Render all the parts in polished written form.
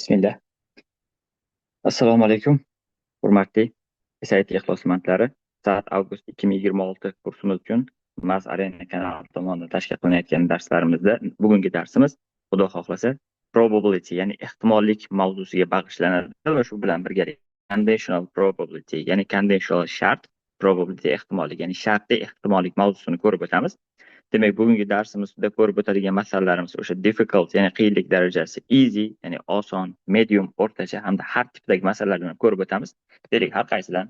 Bismillah. Assalomu alaykum, hurmatli SIT ixlosmandlari. Soat avgust 2026 kursimiz uchun Mars Arena kanali tomonidan tashkil qilinayotgan darslarimizda bugungi darsimiz Xudo xohlasa probability, ya'ni ehtimollik mavzusiga bag'ishlanadi va shu bilan birgalikda conditional probability, ya'ni conditional shart probability ehtimollik, ya'ni shartli ehtimollik mavzusini ko'rib o'tamiz. Demak, bugungi darsimizda ko'rib o'tadigan masalalarimiz o'sha difficult, ya'ni qiyinlik darajasi, easy, ya'ni oson, medium, o'rtacha hamda hard tipdagi masalalarni ko'rib o'tamiz. Deylik, har qaysidan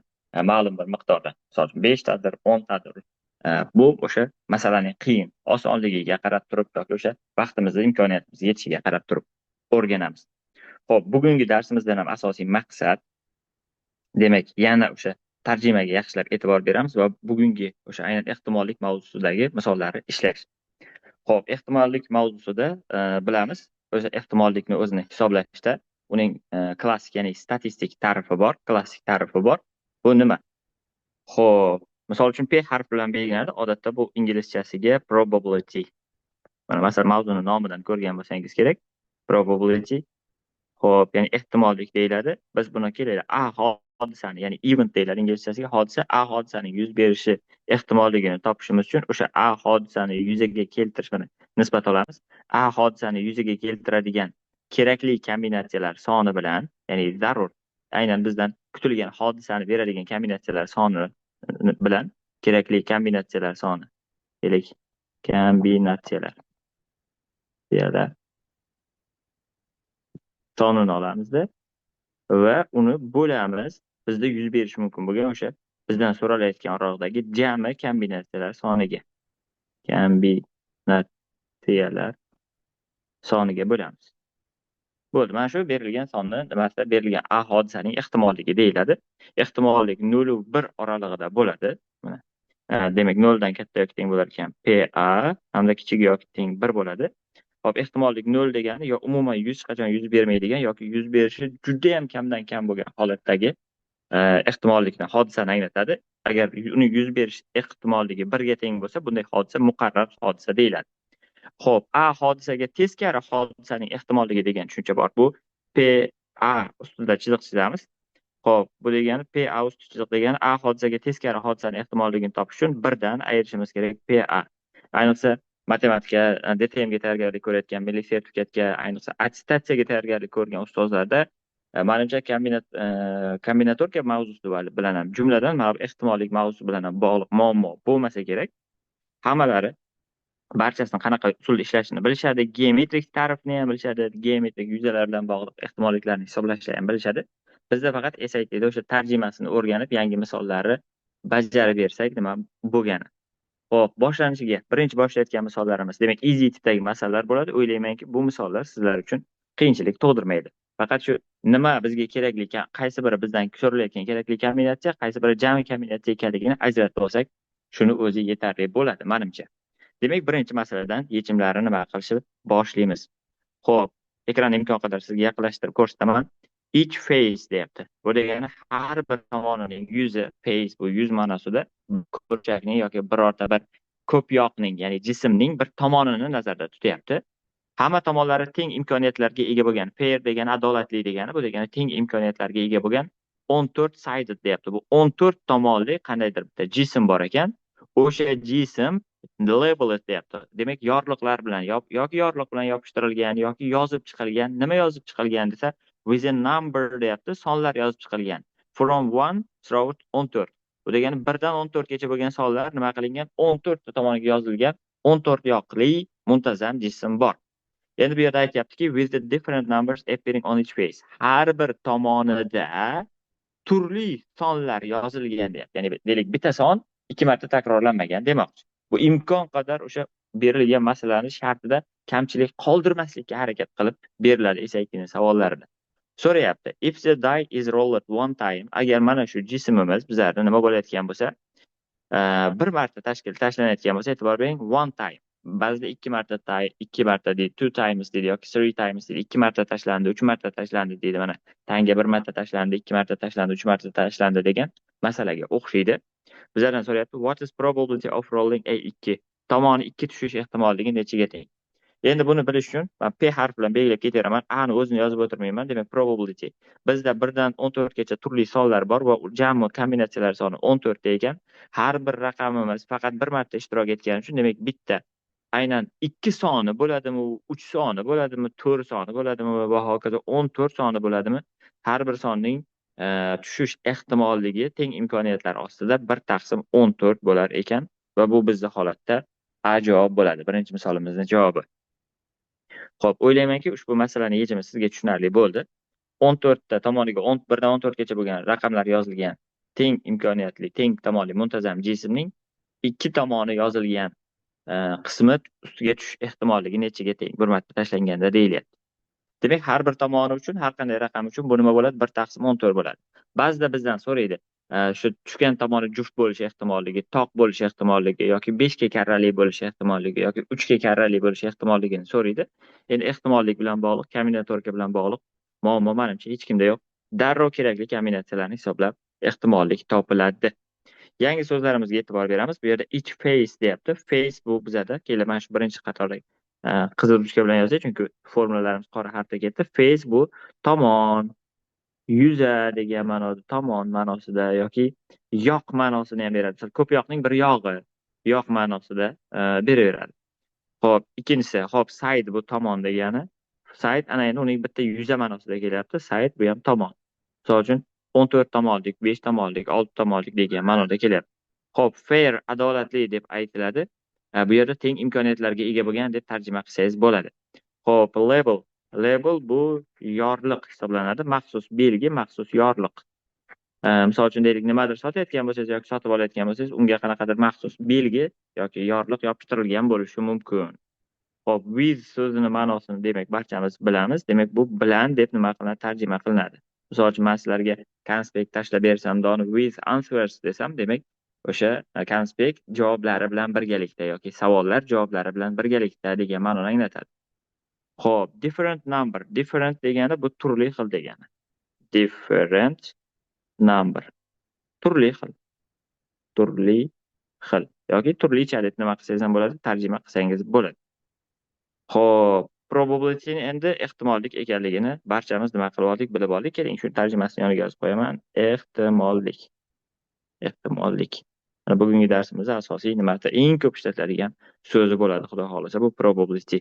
ma'lum bir miqdorda, misol uchun 5 tadir, 10 tadir. Bu o'sha masalaning qiyin, osonligiga qarab turib yoki o'sha vaqtimizni, imkoniyatimiz yetishiga qarab turib o'rganamiz. Xo'p, bugungi darsimizdan ham asosiy maqsad, demak, yana o'sha tarjimaga yaxshilab e'tibor beramiz va bugungi o'sha aynan ehtimollik mavzusidagi misollarni ishlash. Xo'p, ehtimollik mavzusida bilamiz, o'sha ehtimollikni o'zini hisoblashda uning klassik, ya'ni statistik ta'rifi bor, klassik ta'rifi bor. Bu nima? Xo'p, misol uchun P harfi bilan belgilanadi. Odatda bu inglizchasiga probability. Mana masalan, mavzuni nomidan ko'rgan bo'lsangiz kerak. Probability. Xo'p, ya'ni ehtimollik deyiladi. Biz buni kelaylik A hodisani, ya'ni event deyiladi inglizchasiga. Hodisa A hodisaning yuz berishi ehtimolligini topishimiz uchun o'sha A hodisani yuzaga keltirishni nisbat olamiz. A hodisani yuzaga keltiradigan kerakli kombinatsiyalar soni bilan, ya'ni zarur, aynan bizdan kutilgan hodisani beradigan kombinatsiyalar soni bilan kerakli kombinatsiyalar soni, deylik, kombinatsiyalar sonini olamizda va uni bo'lamiz bizda yuz berishi mumkin bo'lgan o'sha bizdan so'ralayotgan oraliqdagi jami kombinatsiyalar soniga. Kombinatsiyalar soniga bo'lamiz. Bo'ldi. Mana shu berilgan sonni nimasida berilgan A hodisaning ehtimolligi deyiladi. Ehtimollik 0 u 1 oralig'ida bo'ladi. Mana. Demak, 0 dan katta yoki teng bo'lar ekan PA hamda kichik yoki teng 1 bo'ladi. Hop, ehtimollik 0 degani yo umuman hech qachon yuz bermaydigan yoki yuz berishi juda ham kamdan kam bo'lgan holatdagi ehtimollikni, hodisani anglatadi. Agar uni yuz berish ehtimolligi 1 ga teng bo'lsa, bunday hodisa muqarrar hodisa deyiladi. Xo'p, A hodisaga teskari hodisaning ehtimolligi degan tushuncha bor. Bu PA ustida chiziq chizamiz. Xo'p, bu degani PA ustida chiziq degani A hodisaga teskari hodisaning ehtimolligini topish uchun 1 dan ayirishimiz kerak PA. Ayniqsa matematika, DTMga tayyorgarlik ko'rayotgan, milliy sertifikatga, ayniqsa attestatsiyaga tayyorgarlik ko'rgan ustozlarda menimcha kombinatorika mavzusi bilan ham, jumladan mana bu ehtimollik mavzusi bilan ham bog'liq muammo bo'lmasa kerak. Hammalari barchasini qanaqa usul ishlashini bilishadi, geometrik ta'rifni ham bilishadi, geometrik yuzalar bilan bog'liq ehtimolliklarni hisoblashni ham bilishadi. Bizda faqat SITda o'sha tarjimasini o'rganib, yangi misollarni bajarib bersak nima bo'lgani. Xo'p, boshlanishiga birinchi boshlayotgan misollarimiz, demak, easy tipdagi masalalar bo'ladi. O'ylaymanki, bu misollar sizlar uchun qiyinchilik tug'dirmaydi. Faqat shu nima bizga kerakli, qaysi biri bizdan so'ralayotgan kerakli kombinatsiya, qaysi biri jami kombinatsiya ekanligini ajratib olsak, shuni o'zi yetarli bo'ladi, menimcha. Demak, birinchi masaladan yechimlarini nima qilishni boshlaymiz. Xo'p, ekranni imkon qadar sizga yaqinlashtirib ko'rsataman. Each face deyapti. Bu degani har bir tomonining yuzi, face bu yuz ma'nosida, ko'rchakning yoki birorta bir ko'pyoqning, ya'ni jismning bir tomonini nazarda tutyapti. Hamma tomonlari teng imkoniyatlarga ega bo'lgan. Fair degani adolatli degani, bu degani teng imkoniyatlarga ega bo'lgan 14 sided deyapti. Bu 14 tomonli qandaydir bitta jism bor ekan. O'sha jism labeled deyapti. Demak, yorliqlar bilan yoki yorliq bilan yopishtirilgan yoki yozib chiqilgan. Nima yozib chiqilgan desa, with a number deyapti, sonlar yozib chiqilgan. From 1 through 14. Bu degani 1 dan 14 gacha bo'lgan sonlar nima qilingan? 14 tomoniga yozilgan 14 yoqli muntazam jism bor. Endi bu yerda aytyaptiki, with the different numbers appearing on each face. Har bir tomonida turli sonlar yozilgan deyapti. Ya'ni deylik, bitta son 2 marta takrorlanmagan demoqchi. Bu imkon qadar o'sha berilgan masalani shartida kamchilik qoldirmaslikka harakat qilib beriladi SATning savollarida. So'rayapti, if the die is rolled one time, agar mana shu jismimiz bizlarning nima bo'layotgan bo'lsa, bir marta tashlanayotgan bo'lsa, e'tibor bering, one time. Ba'zida 2 marta deydi, 2 times deydi yoki 3 times deydi, 2 marta tashlandi, 3 marta tashlandi deydi. Mana tanga 1 marta tashlandi, 2 marta tashlandi, 3 marta tashlandi degan masalaga o'xshaydi. Bizlardan so'rayapti, what is probability of rolling A2? Tomoni 2 tushish ehtimolligi nechiga teng? Endi buni bilish uchun men P harfi bilan belgilab ketaveraman. A ni o'zini yozib o'tirmayman. Demak, probability. Bizda 1 dan 14 gacha turli sonlar bor va jami kombinatsiyalar soni 14 ta ekan. Har bir raqamimiz faqat bir marta ishtirok etgani uchun, demak, bitta aynan 2 soni bo'ladimi, 3 soni bo'ladimi, 4 soni bo'ladimi va hokazo 14 soni bo'ladimi? Har bir sonning tushish ehtimolligi teng imkoniyatlar ostida 1/14 bo'lar ekan va bu bizda holatda A javob bo'ladi. Birinchi misolimizning javobi. Xo'p, o'ylaymanki, ushbu masalaning yechimi sizga tushunarli bo'ldi. 14 ta tomoniga 1 dan 14 gacha bo'lgan raqamlar yozilgan teng imkoniyatli, teng tomonli muntazam jismning ikki tomoni yozilgan qismi ustiga tushish ehtimolligi nechaga teng? Bir marta tashlanganda deyilyapti. Demak, har bir tomoni uchun, har qanday raqam uchun bu nima bo'ladi? 1/14 bo'ladi. Ba'zida bizdan so'raydi, shu tushgan tomoni juft bo'lishi ehtimolligi, toq bo'lishi ehtimolligi yoki 5 ga karrali bo'lishi ehtimolligi yoki 3 ga karrali bo'lishi ehtimolligini so'raydi. Endi ehtimollik bilan bog'liq, kombinatorika bilan bog'liq muammo menimcha hech kimda yo'q. Darrov kerakli kombinatsiyalarni hisoblab ehtimollik topiladi. Yangi so'zlarimizga e'tibor beramiz. Bu yerda each face deyapti. Face bu bizada keling mana shu birinchi qatorda qizil ruchka bilan yozay, chunki formulalarimiz qora harfda ketdi. Face bu tomon, yuza degan ma'noda, tomon ma'nosida yoki yoq ma'nosini ham beradi. Ko'p yoqning bir yog'i, yoq ma'nosida beraveradi. Xo'p, ikkinchisi, xo'p, side bu tomon degani. Side ana endi uning bitta yuza ma'nosida kelyapti. Side bu ham tomon. Misol uchun 14 tomonlik, 5 tomonlik, 6 tomonlik degan ma'noda kelyapti. Xo'p, fair adolatli deb aytiladi. Bu yerda teng imkoniyatlarga ega bo'lgan deb tarjima qilsangiz bo'ladi. Xo'p, label bu yorliq hisoblanadi. Maxsus belgi, maxsus yorliq. Misol uchun deylik, nimadir sotayotgan bo'lsangiz yoki sotib olayotgan bo'lsangiz, unga qanaqadir maxsus belgi yoki yorliq yopishtirilgan bo'lishi mumkin. Xo'p, with so'zini ma'nosini demak barchamiz bilamiz. Demak, bu bilan deb nima qilinadi? Tarjima qilinadi. Misol uchun men sizlarga conspect tashlab bersam, doni with answers desam, demak, o'sha conspect javoblari bilan birgalikda yoki savollar javoblari bilan birgalikda degan ma'noni anglatadi. Xo'p, different number. Different degani bu turli xil degani. Different number. Turli xil. Turli xil yoki turlicha deb nima qilsangiz ham bo'ladi, tarjima qilsangiz bo'ladi. Xo'p, probability endi ehtimollik ekanligini barchamiz nima qilib oldik, bilib oldik. Keling, shu tarjimasini yoniga yozib qo'yaman. Ehtimollik. Ehtimollik. Mana bugungi darsimizda asosiy nimada eng ko'p ishlatiladigan so'zi bo'ladi, xudo xolasa, bu probability.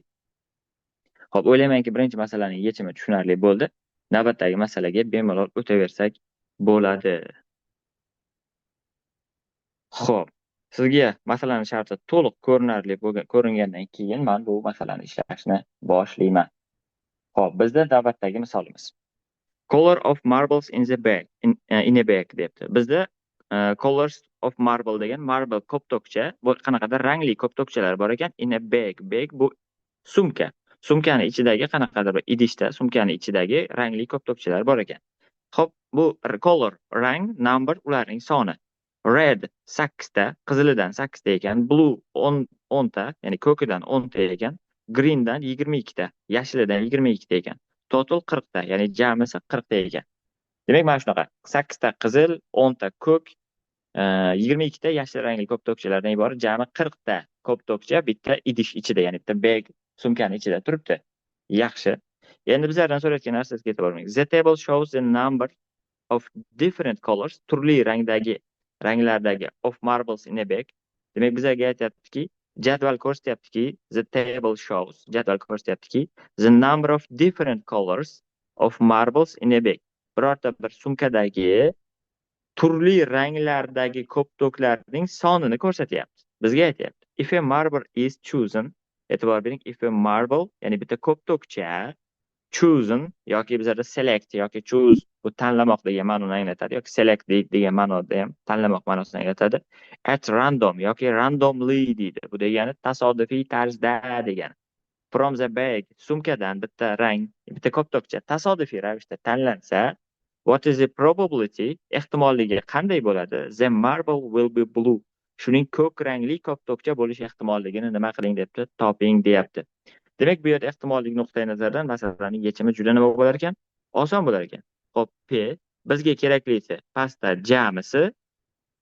Xo'p, o'ylaymanki, birinchi masalaning yechimi tushunarli bo'ldi. Navbatdagi masalaga bemalol o'taversak bo'ladi. Xo'p, sizga masalaning sharti to'liq ko'rinarli ko'ringandan keyin men bu masalani ishlashni boshlayman. Xo'p, bizda navbatdagi misolimiz. Color of marbles in the bag in a bag debdi. Bizda colors of marble degan marble koptokcha, bu qanaqadir rangli koptokchalar bor ekan. In a bag. Bag bu sumka. Sumkani ichidagi qanaqadir bir idishda sumkani ichidagi rangli koptokchalar bor ekan. Xo'p, bu color, rang, number ularning soni. Red 8 ta, qizilidan 8 ta ekan, blue 10 ta, ya'ni ko'kidan 10 ta ekan, greendan 22 ta, yashilidan 22 ta ekan. Total 40 ta, ya'ni jamisi 40 ta ekan. Demak, mana shunaqa 8 ta qizil, 10 ta ko'k, 22 ta yashil rangli koptokchalardan iborat jami 40 ta koptokcha bitta idish ichida, ya'ni bitta bag, sumkani ichida turibdi. Yaxshi. Endi bizlardan so'rayotgan narsasiga e'tibor bering. The table shows the number of different colors, turli ranglardagi of marbles in a bag. Demak, bizlarga aytyaptiki, jadval ko'rsatyaptiki, the table shows, jadval ko'rsatyaptiki, the number of different colors of marbles in a bag. Birorta bir sumkadagi turli ranglardagi koptoklarning sonini ko'rsatyapti. Bizga aytyapti. If a marble is chosen, e'tibor bering, if a marble, ya'ni bitta koptokcha chosen yoki bizlarda select yoki choose bu tanlamoq degan ma'noni anglatadi yoki select degan ma'noda ham tanlamoq ma'nosini anglatadi. At random yoki randomly deydi. Bu degani tasodifiy tarzda degani. From the bag, sumkadan bitta rang, bitta koptokcha tasodifiy ravishda tanlansa, what is the probability? Ehtimolligi qanday bo'ladi? The marble will be blue. Shuning ko'k rangli koptokcha bo'lish ehtimolligini nima qiling debdi, toping deyapti. Demak, bu yerda ehtimollik nuqtai nazaridan masalaning yechimi juda nima bo'lar ekan? Oson bo'lar ekan. Xo'p, P bizga keraklisi pastda jamisi,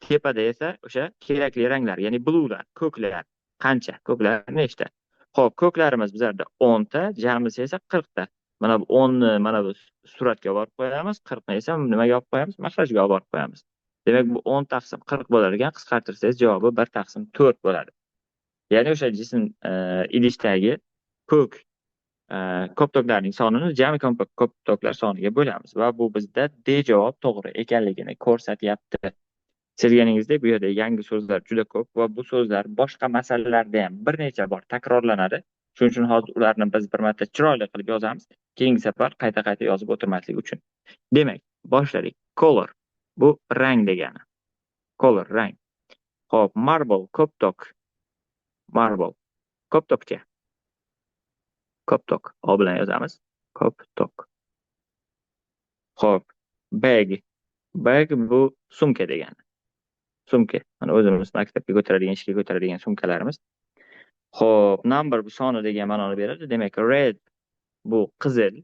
tepada esa o'sha kerakli ranglar, ya'ni bluelar, ko'klar qancha? Ko'klar nechta? Xo'p, ko'klarimiz bizlarda 10 ta, jamisi esa 40 ta. Mana bu 10 ni mana bu suratga olib borib qo'yamiz, 40 ni esa nimaga olib qo'yamiz? Mahrajga olib borib qo'yamiz. Demak, bu 10 taqsim 40 bo'lar ekan, qisqartirsangiz javobi 1 taqsim 4 bo'ladi. Ya'ni o'sha jism idishdagi ko'k ko'p toklarning sonini jami ko'p toklar soniga bo'lamiz va bu bizda D javob to'g'ri ekanligini ko'rsatyapti. Sezganingizdek, bu yerda yangi so'zlar juda ko'p va bu so'zlar boshqa masalalarda ham bir necha bor takrorlanadi. Shuning uchun hozir ularni biz bir marta chiroyli qilib yozamiz, keyingi safar qayta-qayta yozib o'tirmaslik uchun. Demak, boshladik. Color bu rang degani. Color rang. Xo'p, marble ko'p tok. Marble ko'p tokcha. Ko'p tok. O bilan yozamiz. Ko'p tok. Xo'p, bag. Bag bu sumka degani. Sumka. Mana o'zimiz maktabga ko'taradigan, ishga ko'taradigan sumkalarimiz. Xo'p, number bu soni degan ma'noni beradi. Demak, red bu qizil.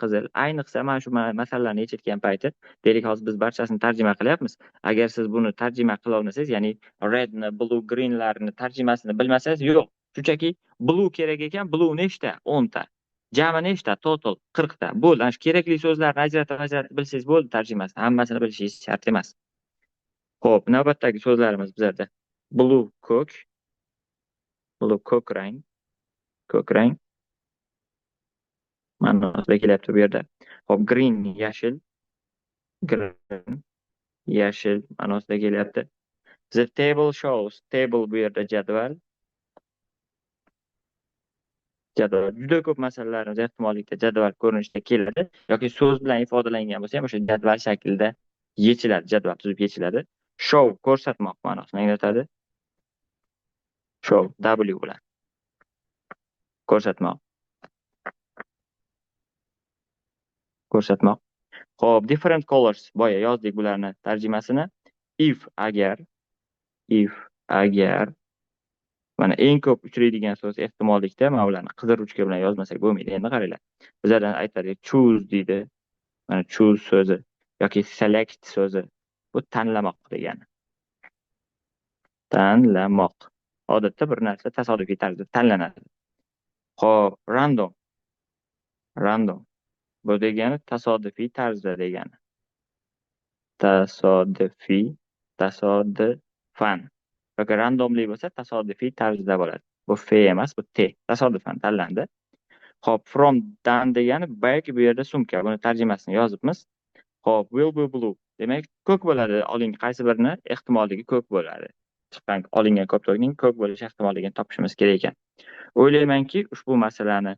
Qizil. Ayniqsa mana shu masalalarni yechayotgan payti, deylik hozir biz barchasini tarjima qilyapmiz. Agar siz buni tarjima qila olmasangiz, ya'ni redni, blue, greenlarni tarjimasini bilmasangiz, yo'q. Shunchaki blue kerak ekan, blue nechta? 10 ta. Jami nechta? Total 40 ta. Bo'ldi. Ana shu kerakli so'zlarni ajratib bilsangiz bo'ldi tarjimasini. Hammasini bilishingiz shart emas. Xo'p, navbatdagi so'zlarimiz bizlarda blue ko'k, blue ko'k rang, ko'k rang ma'nosida kelyapti bu yerda. Xo'p, green yashil, green yashil ma'nosida kelyapti. The table shows, table bu yerda jadval. Jadval juda ko'p masalalarimiz ehtimollikda jadval ko'rinishida keladi yoki so'z bilan ifodalangan bo'lsa ham o'sha jadval shaklida yechiladi, jadval tuzib yechiladi. Show ko'rsatmoq ma'nosini anglatadi. Show W bilan ko'rsatmoq. Ko'rsatmoq. Xo'p, different colors boya yozdik bularni tarjimasini. If agar mana eng ko'p uchraydigan so'z ehtimollikda mana bularni qizil ruchka bilan yozmasak bo'lmaydi. Endi qaranglar. Bizlardan aytadi choose deydi. Mana choose so'zi yoki select so'zi. Bu tanlamoq degani. Tanlamoq. Odatda bir narsa tasodifiy tarzda tanlanadi. Xo'p, random. Random. Bu degani tasodifiy tarzda degani. Tasodifan. Yoki randomli bo'lsa tasodifiy tarzda bo'ladi. Bu fe emas, bu te. Tasodifan tanlandi. Xo'p, from dan degani bag bu yerda sumka. Buni tarjimasini yozibmiz. Xo'p, will be blue. Demak, ko'k bo'ladi. Oling qaysi birini ehtimolligi ko'k bo'ladi. Chiqqan olingan ko'ptokning ko'k bo'lish ehtimolligini topishimiz kerak ekan. O'ylaymanki, ushbu masalani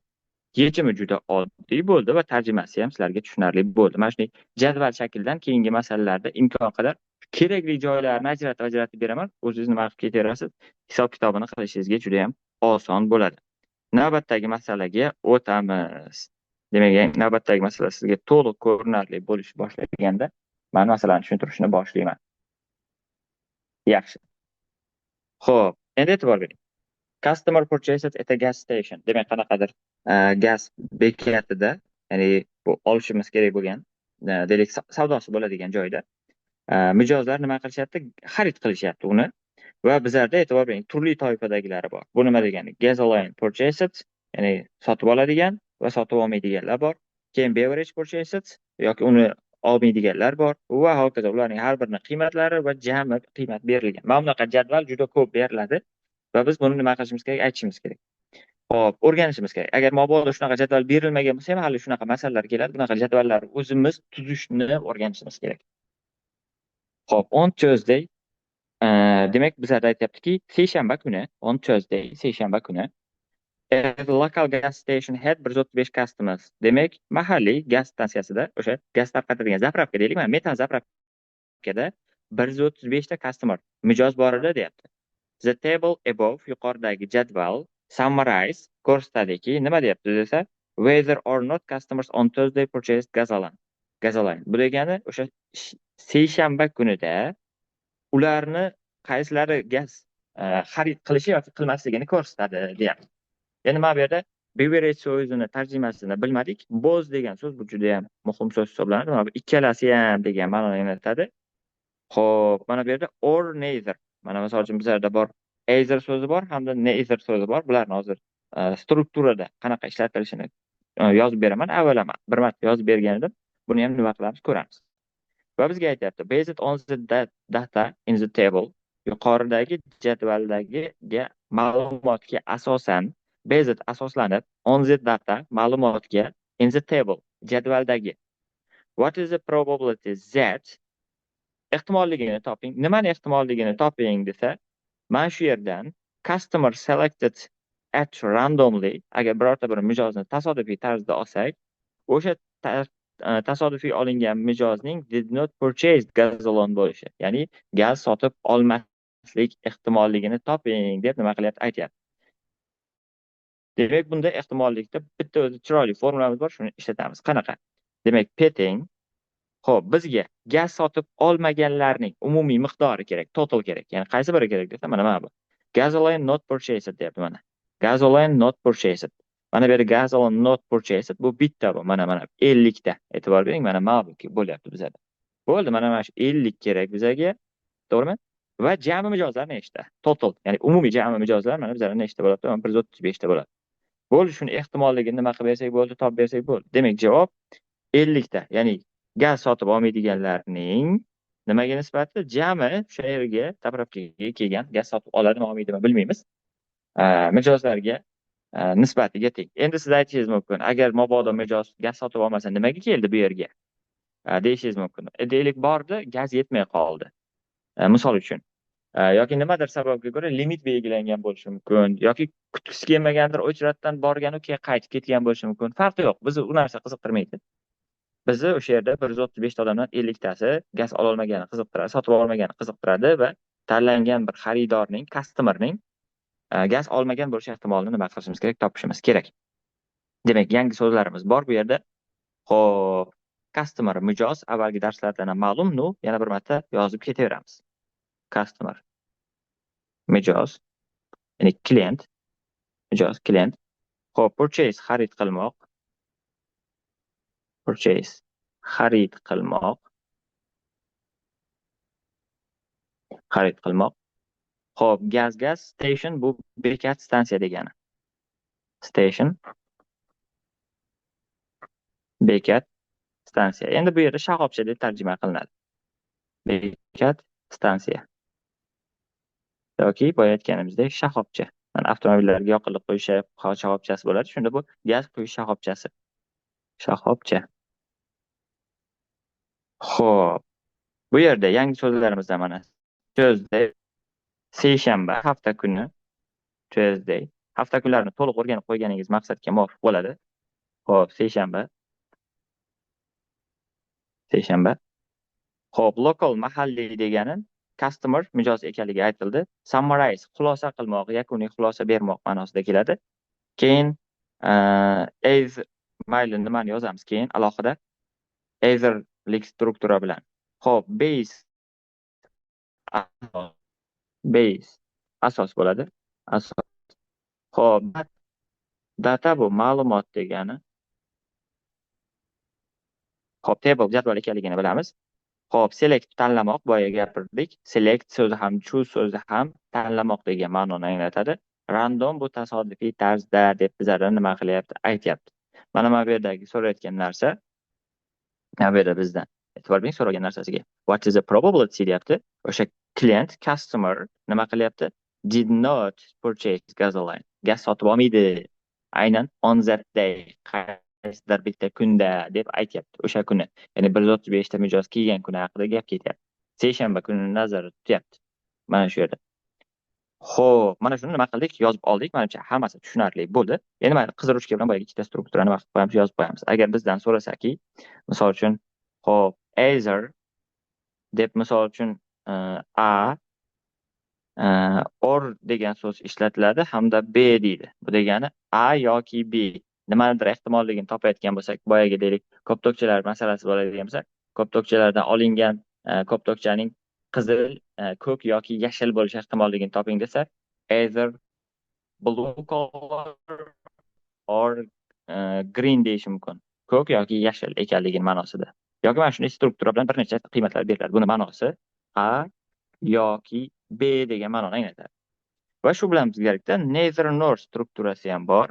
yechimi juda oddiy bo'ldi va tarjimasi ham sizlarga tushunarli bo'ldi. Mana shunday jadval shakldan keyingi masalalarda imkon qadar kerakli joylarni ajratib beraman. O'zingiz nima qilib ketaverasiz, hisob kitobini qilishingizga juda ham oson bo'ladi. Navbatdagi masalaga o'tamiz. Demak, navbatdagi masala sizga to'liq ko'rinarli bo'lish boshlaganda men masalani tushuntirishni boshlayman. Yaxshi. Xo'p, endi e'tibor bering. Customer purchases at a gas station. Demak, qanaqadir gaz bekatida, ya'ni bu olishimiz kerak bo'lgan, deylik savdosi bo'ladigan joyda mijozlar nima qilishyapti? Xarid qilishyapti uni. Va bizlarda e'tibor bering, turli toifadagilari bor. Bu nima degani? Gasoline purchases, ya'ni sotib oladigan va sotib olmaydiganlar bor. Keyin beverage purchases yoki uni olmaydiganlar bor va hokazo. Ularning har birining qiymatlari va jami qiymat berilgan. Mana bunaqa jadval juda ko'p beriladi va biz buni nima qilishimiz kerak? Aytishimiz kerak. Hop, o'rganishimiz kerak. Agar mabodo shunaqa jadval berilmagan bo'lsa ham hali shunaqa masalalar keladi. Bunaqa jadvallarni o'zimiz tuzishni o'rganishimiz kerak. Hop, on Tuesday. Demak, bizlarda aytyaptiki, seshanba kuni, on Tuesday, seshanba kuni, the local gas station had 135 customers. Demak, mahalliy gaz stansiyasida, o'sha gaz tarqatadigan zapravka deylik, mana metan zapravkada 135 ta customer, mijoz bor edi deyapti. The table above, yuqoridagi jadval summarize ko'rsatadiki, nima deyapti desa, whether or not customers on Thursday purchased gasoline. Bu degani o'sha seshanba kunida ularni qaysilari gaz xarid qilishi yoki qilmasligini ko'rsatadi deyapti. Endi mana bu yerda beverage so'zini tarjimasini bilmadik. Both degan so'z bu juda ham muhim so'z hisoblanadi. Mana bu ikkalasi ham degan ma'noni anglatadi. Xo'p, mana bu yerda or neither. Mana misol uchun bizlarda bor either so'zi bor hamda neither so'zi bor. Bularni hozir strukturada qanaqa ishlatilishini yozib beraman. Avvalaman bir marta yozib bergan edim. Buni ham nima qilamiz ko'ramiz. Va bizga aytyapti based on the data in the table, yuqoridagi jadvaldagi ma'lumotga asosan, based asoslanib, on the data ma'lumotga, in the table jadvaldagi, what is the probability that, ehtimolligini toping. Nimani ehtimolligini toping desa, mana shu yerdan customer selected at randomly, agar birorta bir mijozni tasodifiy tarzda olsak, o'sha tasodifiy olingan mijozning did not purchase gazolon bo'lishi, ya'ni gaz sotib olmaslik ehtimolligini toping deb nima qilyapti, aytyapti. Demak, bunda ehtimollikda bitta o'zi chiroyli formulamiz bor, shuni ishlatamiz. Qanaqa? Demak, peting, xo'p, bizga gaz sotib olmaganlarning umumiy miqdori kerak, total kerak. Ya'ni qaysi biri kerak desa, mana bu. Gasoline not purchased deyapti mana. Gasoline not purchased. Mana bu yerda gasoline not purchased bu bitta bu. Mana 50 ta. E'tibor bering, mana ma'lumki bo'lyapti bizda. Bo'ldi, mana 50 kerak bizga. To'g'rimi? Va jami mijozlar nechta? Total, ya'ni umumiy jami mijozlar mana bizda nechta bo'ladi? 135 ta bo'ladi. Bo'ldi, shuni ehtimolligini nima qilib bersak bo'ldi, topib bersak bo'ldi. Demak, javob 50 ta. Ya'ni gaz sotib olmaydiganlarning nimaga nisbati? Jami o'sha yerga zapravkaga kelgan gaz sotib oladimi, olmaydimi bilmaymiz. Mijozlarga nisbatiga teng. Endi siz aytishingiz mumkin, agar mabodo mijoz gaz sotib olmasa nimaga keldi bu yerga? Deyishingiz mumkin. Deylik bordi, gaz yetmay qoldi. Misol uchun. Yoki nimadir sababga ko'ra limit belgilangan bo'lishi mumkin, yoki kutgisi kelmagandir, o'chratdan borgan u keyin qaytib ketgan bo'lishi mumkin. Farqi yo'q. Bizni u narsa qiziqtirmaydi. Bizni o'sha yerda 135 ta odamdan 50 tasi gaz ola olmagani qiziqtiradi, sotib olmagani qiziqtiradi va tanlangan bir xaridorning, customerning gaz olmagan bo'lish ehtimolini nima qilishimiz kerak, topishimiz kerak. Demak, yangi so'zlarimiz bor bu yerda. Xo'p, customer mijoz avvalgi darslardan ham ma'lum, yana bir marta yozib ketaveramiz. Customer mijoz, ya'ni klient, mijoz klient. Xo'p, purchase xarid qilmoq. Purchase xarid qilmoq. Xarid qilmoq. Xo'p, gaz station bu bekat, stansiya degani. Station bekat, stansiya. Endi bu yerda shoxobcha deb tarjima qilinadi. Bekat, stansiya. Yoki boya aytganimizdek shoxobcha. Mana avtomobillarga yoqilib qo'yish shoxobchasi bo'ladi. Shunda bu gaz quyish shoxobchasi. Shoxobcha. Xo'p. Bu yerda yangi so'zlarimizdan mana Tuesday, seshanba, hafta kuni, Tuesday. Hafta kunlarini to'liq o'rganib qo'yganingiz maqsadga muvofiq bo'ladi. Xo'p, seshanba. Xo'p, local, mahalliy degani customer mijoz ekanligi aytildi. Summarize, xulosa qilmoq, yakuniy xulosa bermoq ma'nosida keladi. Keyin mayli nimani yozamiz keyin alohida eitherlik struktura bilan. Xo'p, base asos bo'ladi. Asos. Xo'p, data bu ma'lumot degani. Xo'p, table jadval ekanligini bilamiz. Xo'p, select tanlamoq, boya gapirdik. Select so'zi ham, choose so'zi ham tanlamoq degan ma'noni anglatadi. Random bu tasodifiy tarzda deb bizlarga nima qilyapti, aytyapti. Mana bu yerdagi so'rayotgan narsa, mana bu yerda bizdan e'tibor bering, so'ragan narsasiga. What is the probability deyapti. O'sha klient, customer nima qilyapti? Did not purchase gasoline. Gaz sotib olmaydi. Aynan on that day, qaysidir bitta kunda deb aytyapti. O'sha kuni, ya'ni 135 ta mijoz kelgan kuni haqida gap ketyapti. Seshanba kunini nazarda tutyapti. Mana shu yerda. Xo'p, mana shuni nima qildik? Yozib oldik. Menimcha hammasi tushunarli bo'ldi. Endi mana qiziruchka bilan boyagi ikkita strukturani vaqt qo'yamiz, yozib qo'yamiz. Agar bizdan so'rasaki, misol uchun, xo'p, either deb misol uchun or degan so'z ishlatiladi hamda b deydi. Bu degani a yoki b. Nimanidir ehtimolligini topayotgan bo'lsak, boyaga deylik, koptokchalar masalasi bo'ladigan bo'lsa, koptokchalardan olingan koptokchaning qizil, ko'k yoki yashil bo'lish ehtimolligini toping desa, either blue color or green deyish mumkin. Ko'k yoki yashil ekanligi ma'nosida. Yoki mana shunday struktura bilan bir necha qiymatlar beriladi. Buni ma'nosi a yoki b degan ma'noni anglatadi. Va shu bilan birgalikda neither nor strukturasi ham bor.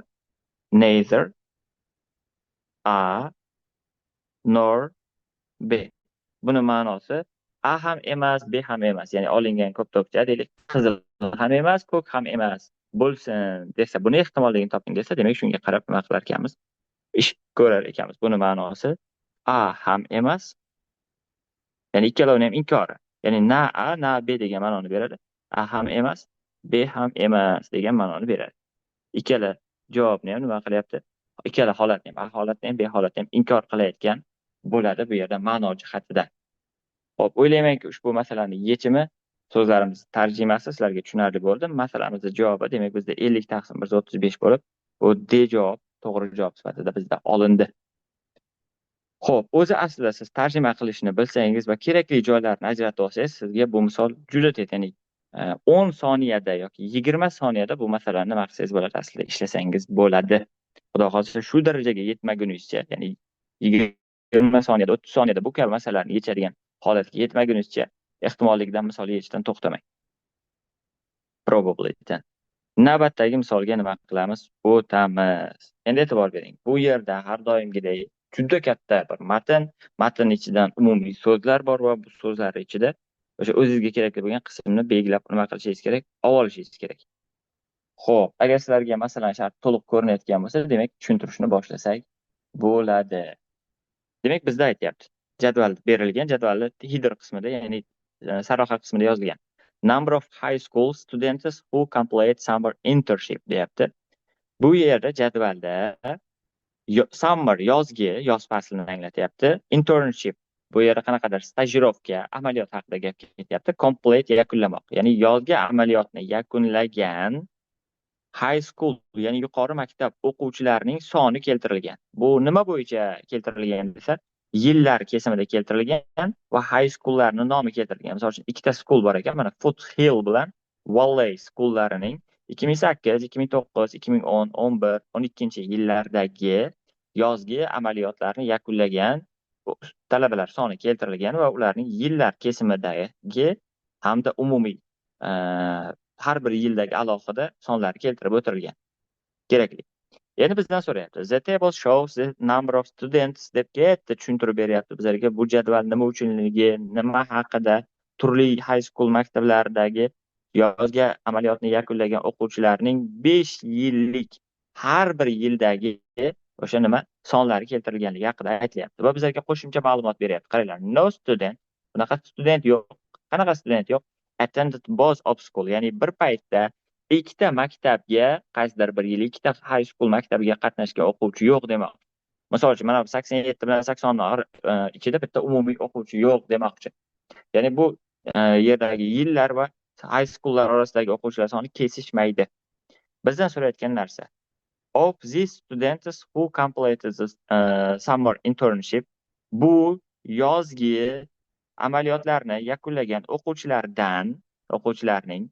Neither A nor B. Buni ma'nosi A ham emas, B ham emas. Ya'ni olingan ko'p-tokcha deylik, qizil ham emas, ko'k ham emas bo'lsin desa, buni ehtimolligini toping desa, demak shunga qarab nima qilar ekanmiz? Ish ko'rar ekanmiz. Buni ma'nosi A ham emas, ya'ni ikkalovini ham inkori. Ya'ni na A, na B degan ma'noni beradi. A ham emas, B ham emas degan ma'noni beradi. Ikkala javobni ham nima qilyapti? Ikkala holatni ham, A holatni ham, B holatni ham inkor qilayotgan bo'ladi bu yerda ma'no jihatidan. Xo'p, o'ylaymanki, ushbu masalaning yechimi, so'zlarimiz tarjimasi sizlarga tushunarli bo'ldi. Masalamizning javobi demak bizda 50 taqsim 135 bo'lib, bu D javob to'g'ri javob sifatida bizda olindi. Xo'p, o'zi aslida siz tarjima qilishni bilsangiz va kerakli joylarni ajratib olsangiz, sizga bu misol juda tez, ya'ni 10 soniyada yoki 20 soniyada bu masalani nima qilsangiz bo'ladi, aslida ishlasangiz bo'ladi. Xudo xohlasa shu darajaga yetmagunizcha, ya'ni 20 soniyada, 30 soniyada bu kabi masalalarni yechadigan holatga yetmagunizcha ehtimollikdan misol yechishdan to'xtamang. Probabilitydan. Navbatdagi misolga nima qilamiz? O'tamiz. Endi e'tibor bering. Bu yerda har doimgidek juda katta bir matn ichidan umumiy so'zlar bor va bu so'zlar ichida o'sha o'zingizga kerakli bo'lgan qismni belgilab nima qilishingiz kerak? Olib olishingiz kerak. Xo'p, agar sizlarga masalan shart to'liq ko'rinayotgan bo'lsa, demak tushuntirishni boshlasak bo'ladi. Demak, bizda aytyapti. Jadval berilgan, jadvalni header qismida, ya'ni sarlavha qismida yozilgan. Number of high school students who complete summer internship deyapti. Bu yerda jadvalda summer yozgi, yoz faslini anglatyapti. Internship bu yerda qanaqadir stajirovka, amaliyot haqida gap ketyapti. Complete yakunlamoq, ya'ni yozgi amaliyotni yakunlagan high school, ya'ni yuqori maktab o'quvchilarining soni keltirilgan. Bu nima bo'yicha keltirilgan desa, yillar kesimida keltirilgan va high schoollarning nomi keltirilgan. Misol uchun ikkita school bor ekan, mana Foothill bilan Valley school'larining 2008, 2009, 2010, 11, 12-yillardagi yozgi amaliyotlarni yakunlagan talabalar soni keltirilgan va ularning yillar kesimidagi hamda umumiy har bir yildagi alohida sonlari keltirib o'tirilgan. Kerakli. Endi bizdan so'rayapti. The table shows the number of students deb katta tushuntirib beryapti bizlarga. Bu jadval nima uchunligi, nima haqida, turli high school maktablaridagi yozgi amaliyotni yakunlagan o'quvchilarning 5 yillik har bir yildagi o'sha nima sonlari keltirilganligi haqida aytilyapti. Va bizlarga qo'shimcha ma'lumot beryapti. Qaranglar, no student, bunaqa student yo'q. Qanaqa student yo'q? Attended both of school, ya'ni bir paytda ikkita maktabga, qaysidir bir yil ikkita high school maktabiga qatnashgan o'quvchi yo'q demoqchi. Misol uchun mana 87 bilan 80 ichida bitta umumiy o'quvchi yo'q demoqchi. Ya'ni bu yerdagi yillar va high schoollar orasidagi o'quvchilar soni kesishmaydi. Bizdan so'rayotgan narsa, of these students who completed the summer internship, bu yozgi amaliyotlarni yakunlagan o'quvchilarning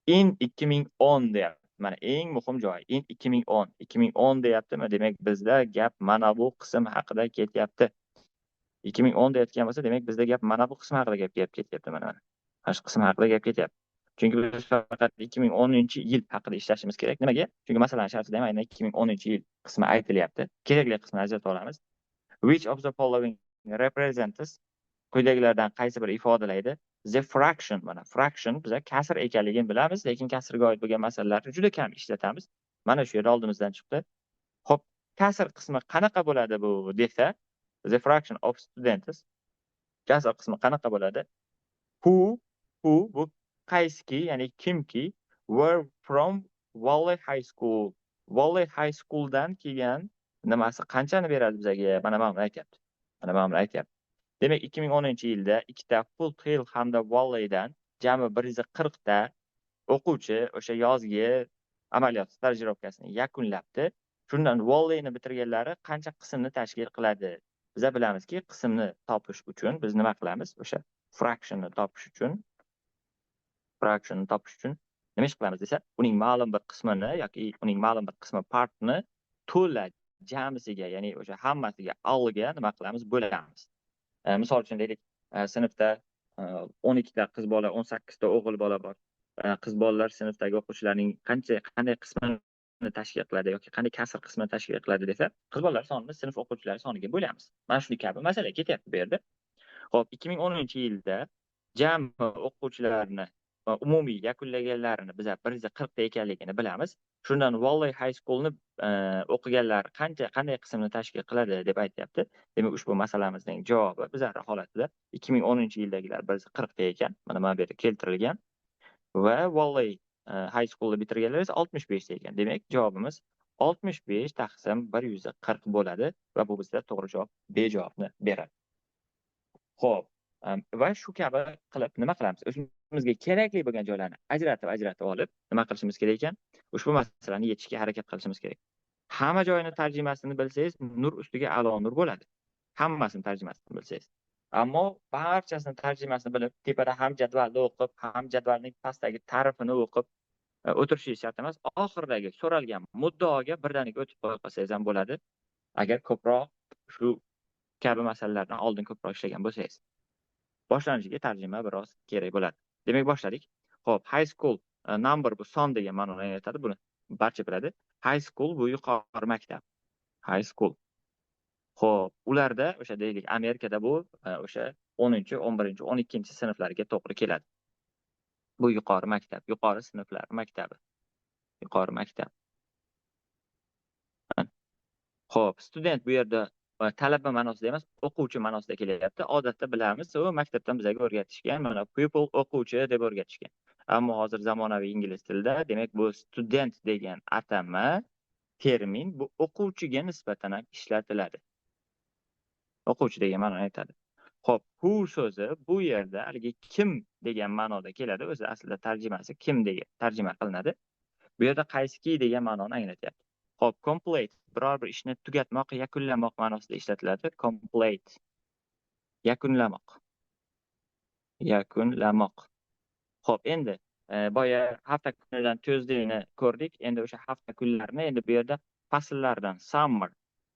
in 2010 deyapti. Mana eng muhim joy, in 2010 deyaptimi? Demak, bizda gap mana bu qism haqida ketyapti. 2010 deyotgan bo'lsa, demak bizda gap mana bu qism haqida gap ketyapti. Mana shu qism haqida gap ketyapti. Chunki biz faqat 2010-yil haqida ishlashimiz kerak. Nimaga? Chunki masalan shartida ham aynan 2010-yil qismi aytilyapti. Kerakli qismni ajratib olamiz. Which of the following represents, quyidagilardan qaysi biri ifodalaydi? The fraction, mana fraction biz kasr ekanligini bilamiz, lekin kasrga oid bo'lgan masalalarni juda kam ishlatamiz. Mana shu yerda oldimizdan chiqdi. Xo'p, kasr qismi qanaqa bo'ladi bu desa, the fraction of students, kasr qismi qanaqa bo'ladi? Who bu qaysiki, ya'ni kimki, were from Valley High School. Valley High School'dan kelgan nimasi qanchani beradi bizga? Mana buni aytyapti. Mana buni aytyapti. Demak, 2010-yilda ikkita Foothill hamda Valley'dan jami 140 ta o'quvchi o'sha yozgi amaliyot stajirovkasini yakunlabdi. Shundan Valley'ni bitirganlari qancha qismni tashkil qiladi? Biz bilamizki, qismni topish uchun biz nima qilamiz? O'sha fractionni topish uchun nima ish qilamiz desa, uning ma'lum bir qismini yoki uning ma'lum bir qismi partni to'la jamisiga, ya'ni o'sha hammasiga alga nima qilamiz? Bo'lamiz. Misol uchun deylik, sinfda 12 ta qiz bola, 18 ta o'g'il bola bor. qiz bolalar sinfdagi o'quvchilarning qanday qismini tashkil qiladi yoki qanday kasr qismini tashkil qiladi desa, qiz bolalar sonini sinf o'quvchilari soniga bo'lamiz. Mana shu kabi masala ketyapti bu yerda. Xo'p, 2010-yilda jami o'quvchilarni umumiy yakunlaganlarini biz 140 ta ekanligini bilamiz. Shundan Valley High School'ni o'qiganlar qanday qismni tashkil qiladi deb aytyapti. Demak, ushbu masalamizning javobi bizlar holatida 2010-yildagilar 140 ta ekan. Mana bu yerda keltirilgan. Va Valley High School'ni bitirganlar esa 65 ta ekan. Demak, javobimiz 65 taqsim 140 bo'ladi va bu bizga to'g'ri javob B javobni beradi. Xo'p, va shu kabi qilib nima qilamiz? O'zimizga kerakli bo'lgan joylarni ajratib olib, nima qilishimiz kerak ekan? Ushbu masalani yechishga harakat qilishimiz kerak. Hamma joyini tarjimasini bilsangiz, nur ustiga a'lo nur bo'ladi. Hammasini tarjimasini bilsangiz. Ammo barchasini tarjimasini bilib, tepada ham jadvalni o'qib, ham jadvalning pastdagi ta'rifini o'qib o'tirishingiz shart emas. Oxirdagi so'ralgan muddaoga birdaniga o'tib qo'ya qolsangiz ham bo'ladi. Agar ko'proq shu kabi masalalardan oldin ko'proq ishlagan bo'lsangiz. Boshlanishiga tarjima biroz kerak bo'ladi. Demak, boshladik. Xo'p, high school number bu son degan ma'noni anglatadi. Buni barcha biladi. High school bu yuqori maktab. High school. Xo'p, ularda o'sha deylik Amerikada bu o'sha 10-chi, 11-chi, 12-chi sinflarga to'g'ri keladi. Bu yuqori maktab, yuqori sinflar maktabi. Yuqori maktab. Xo'p, student bu yerda talaba ma'nosida emas, o'quvchi ma'nosida kelyapti. Odatda bilamiz, u maktabdan bizga o'rgatishgan, mana pupil o'quvchi deb o'rgatishgan. Ammo hozir zamonaviy ingliz tilida, demak, bu student degan atama, termin bu o'quvchiga nisbatan ham ishlatiladi. O'quvchi degan ma'noni aytadi. Xo'p, who so'zi bu yerda haligi kim degan ma'noda keladi. O'zi aslida tarjimasi kim degan tarjima qilinadi. Bu yerda qaysiki degan ma'noni anglatyapti. Xo'p, complete biror bir ishni tugatmoq, yakunlamoq ma'nosida ishlatiladi. Complete yakunlamoq. Yakunlamoq. Xo'p, endi boya hafta kunidan Tuesday'ni ko'rdik. Endi o'sha hafta kunlarini endi bu yerda fasllardan summer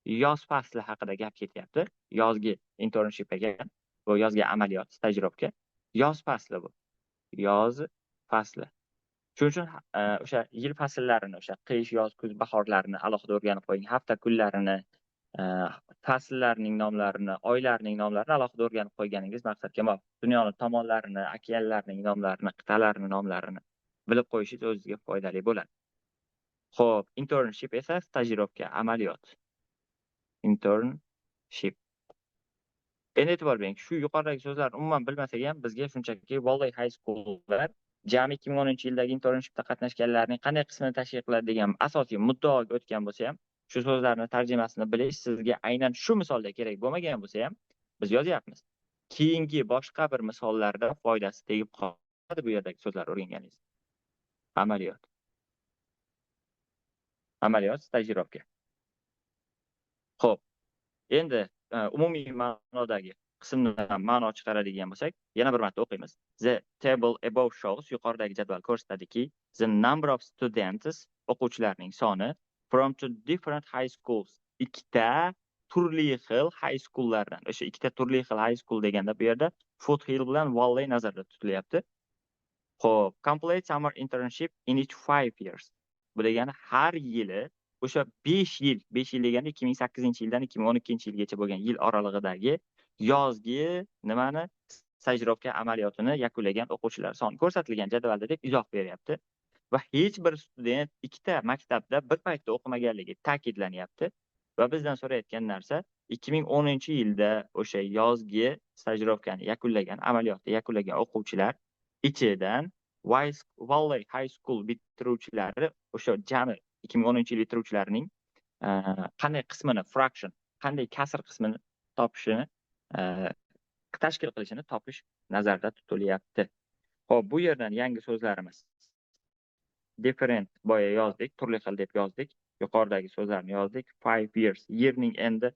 yoz fasli haqida gap ketyapti. Yozgi internship ekan. Bu yozgi amaliyot, stajirovka. Yoz fasli bu. Yoz fasli. Shuning uchun o'sha yil faslallarini, o'sha qish, yoz, kuz, bahorlarni alohida o'rganib qo'ying. Hafta kunlarini, fasllarning nomlarini, oylarning nomlarini alohida o'rganib qo'yganingiz maqsadga muvofiq. Dunyoning tomonlarini, okeanlarning nomlarini, qit'alarning nomlarini bilib qo'yishingiz o'zingizga foydali bo'ladi. Xo'p, internship esa stajirovka, amaliyot. Internship. Endi e'tibor bering, shu yuqoridagi so'zlarni umuman bilmasak ham bizga shunchaki Valley High School'lar jami 2010-yildagi internshipda qatnashganlarning qanday qismini tashkil qiladi degan asosiy muddaoga o'tgan bo'lsa ham, shu so'zlarni tarjimasini bilish sizga aynan shu misolda kerak bo'lmagan bo'lsa ham, biz yozyapmiz. Keyingi boshqa bir misollarda foydasi tegib qoladi bu yerdagi so'zlar o'rganganingiz. Amaliyot. Amaliyot, stajirovka. Xo'p. Endi umumiy ma'nodagi qismdan ma'no chiqaradigan bo'lsak, yana bir marta o'qiymiz. The table above shows, yuqoridagi jadval ko'rsatadiki, the number of students, o'quvchilarning soni from two different high schools, ikkita turli xil high schoollardan. O'sha ikkita turli xil high school deganda bu yerda Foothill bilan Valley nazarda tutilyapti. Xo'p, complete summer internship in each 5 years. Bu degani har yili o'sha 5 yil deganda 2008-yildan 2012-yilgacha bo'lgan yil oralig'idagi yozgi nimani stajirovka amaliyotini yakunlagan o'quvchilar soni ko'rsatilgan jadvalda deb izoh beryapti. Va hech bir student ikkita maktabda bir paytda o'qimaganligi ta'kidlanyapti va bizdan so'rayotgan narsa 2010-yilda o'sha yozgi stajirovkani yakunlagan, amaliyotni yakunlagan o'quvchilar ichidan Valley High School bitiruvchilari o'sha jami 2010-yil bitiruvchilarining qanday qismini, fraction, qanday kasr qismini topishini, tashkil qilishini topish nazarda tutilyapti. Xo'p, bu yerdan yangi so'zlarimiz. Different boya yozdik, turli xil deb yozdik. Yuqoridagi so'zlarni yozdik. 5 years, yilning endi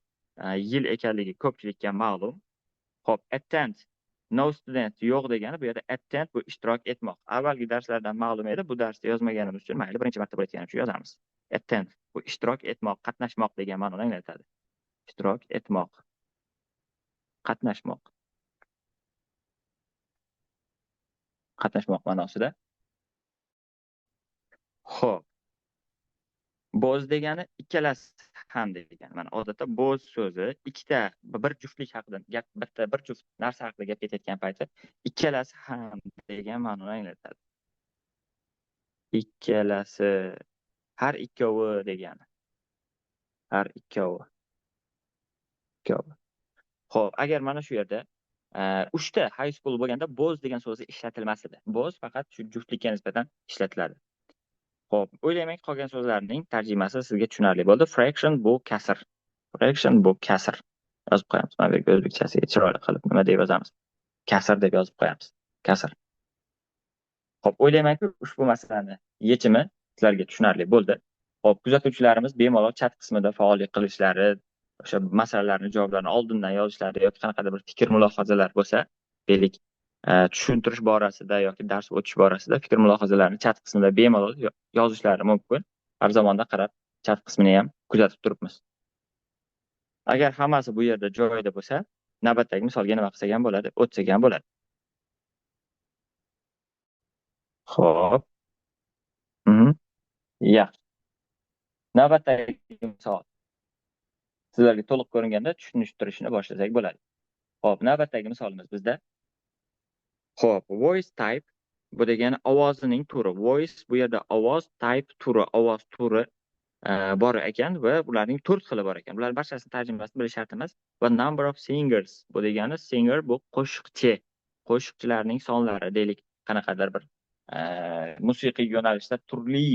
yil ekanligi ko'pchilikka ma'lum. Xo'p, attend, no student yo'q degani bu yerda attend bu ishtirok etmoq. Avvalgi darslardan ma'lum edi, bu darsda yozmaganimiz uchun mayli birinchi marta bo'layotgani uchun yozamiz. Attend bu ishtirok etmoq, qatnashmoq degan ma'noni anglatadi. Ishtirok etmoq, qatnashmoq. Qatnashmoq ma'nosida. Xo'p, bo'z degani ikkalasi ham degani. Mana odatda bo'z so'zi ikkita bir juftlik haqida bir juft narsa haqida gap ketayotgan payti ikkalasi ham degan ma'noni anglatadi. Ikkalasi, har ikkovi degani. Har ikkovi. Ikkovi. Xo'p, agar mana shu yerda uchta high school bo'lganda bo'z degan so'zi ishlatilmas edi. Bo'z faqat shu juftlikka nisbatan ishlatiladi. Xo'p, o'ylayman qolgan so'zlarning tarjimasi sizga tushunarli bo'ldi. Fraction bu kasr. Fraction bu kasr. Yozib qo'yamiz. Mana bu yerga o'zbekchasiga chiroyli qilib nima deb yozamiz? Kasr deb yozib qo'yamiz. Kasr. Xo'p, o'ylaymanki ushbu masalani yechimi sizlarga tushunarli bo'ldi. Xo'p, kuzatuvchilarimiz bemalol chat qismida faollik qilishlari, o'sha masalalarni javoblarini oldindan yozishlari yoki qanaqadir bir fikr mulohazalar bo'lsa, deylik, tushuntirish borasida yoki dars o'tish borasida fikr mulohazalarini chat qismida bemalol yozishlari mumkin. Har zamonda qarab chat qismini ham kuzatib turibmiz. Agar hammasi bu yerda joyida bo'lsa, navbatdagi misolga nima qilsak ham bo'ladi, o'tsak ham bo'ladi. Xo'p. Yaxshi. Navbatdagi misol sizlarga to'liq ko'ringanda tushuntirishni boshlasak bo'ladi. Xo'p, navbatdagi misolimiz bizda. Xo'p, voice type bu degani ovozining turi. Voice bu yerda ovoz, type turi, ovoz turi bor ekan va ularning 4 xili bor ekan. Bular barchasini tarjimasini bilish shart emas. Va number of singers bu degani singer bu qo'shiqchi. Qo'shiqchilarning sonlari deylik, qanaqadir bir musiqiy yo'nalishda turli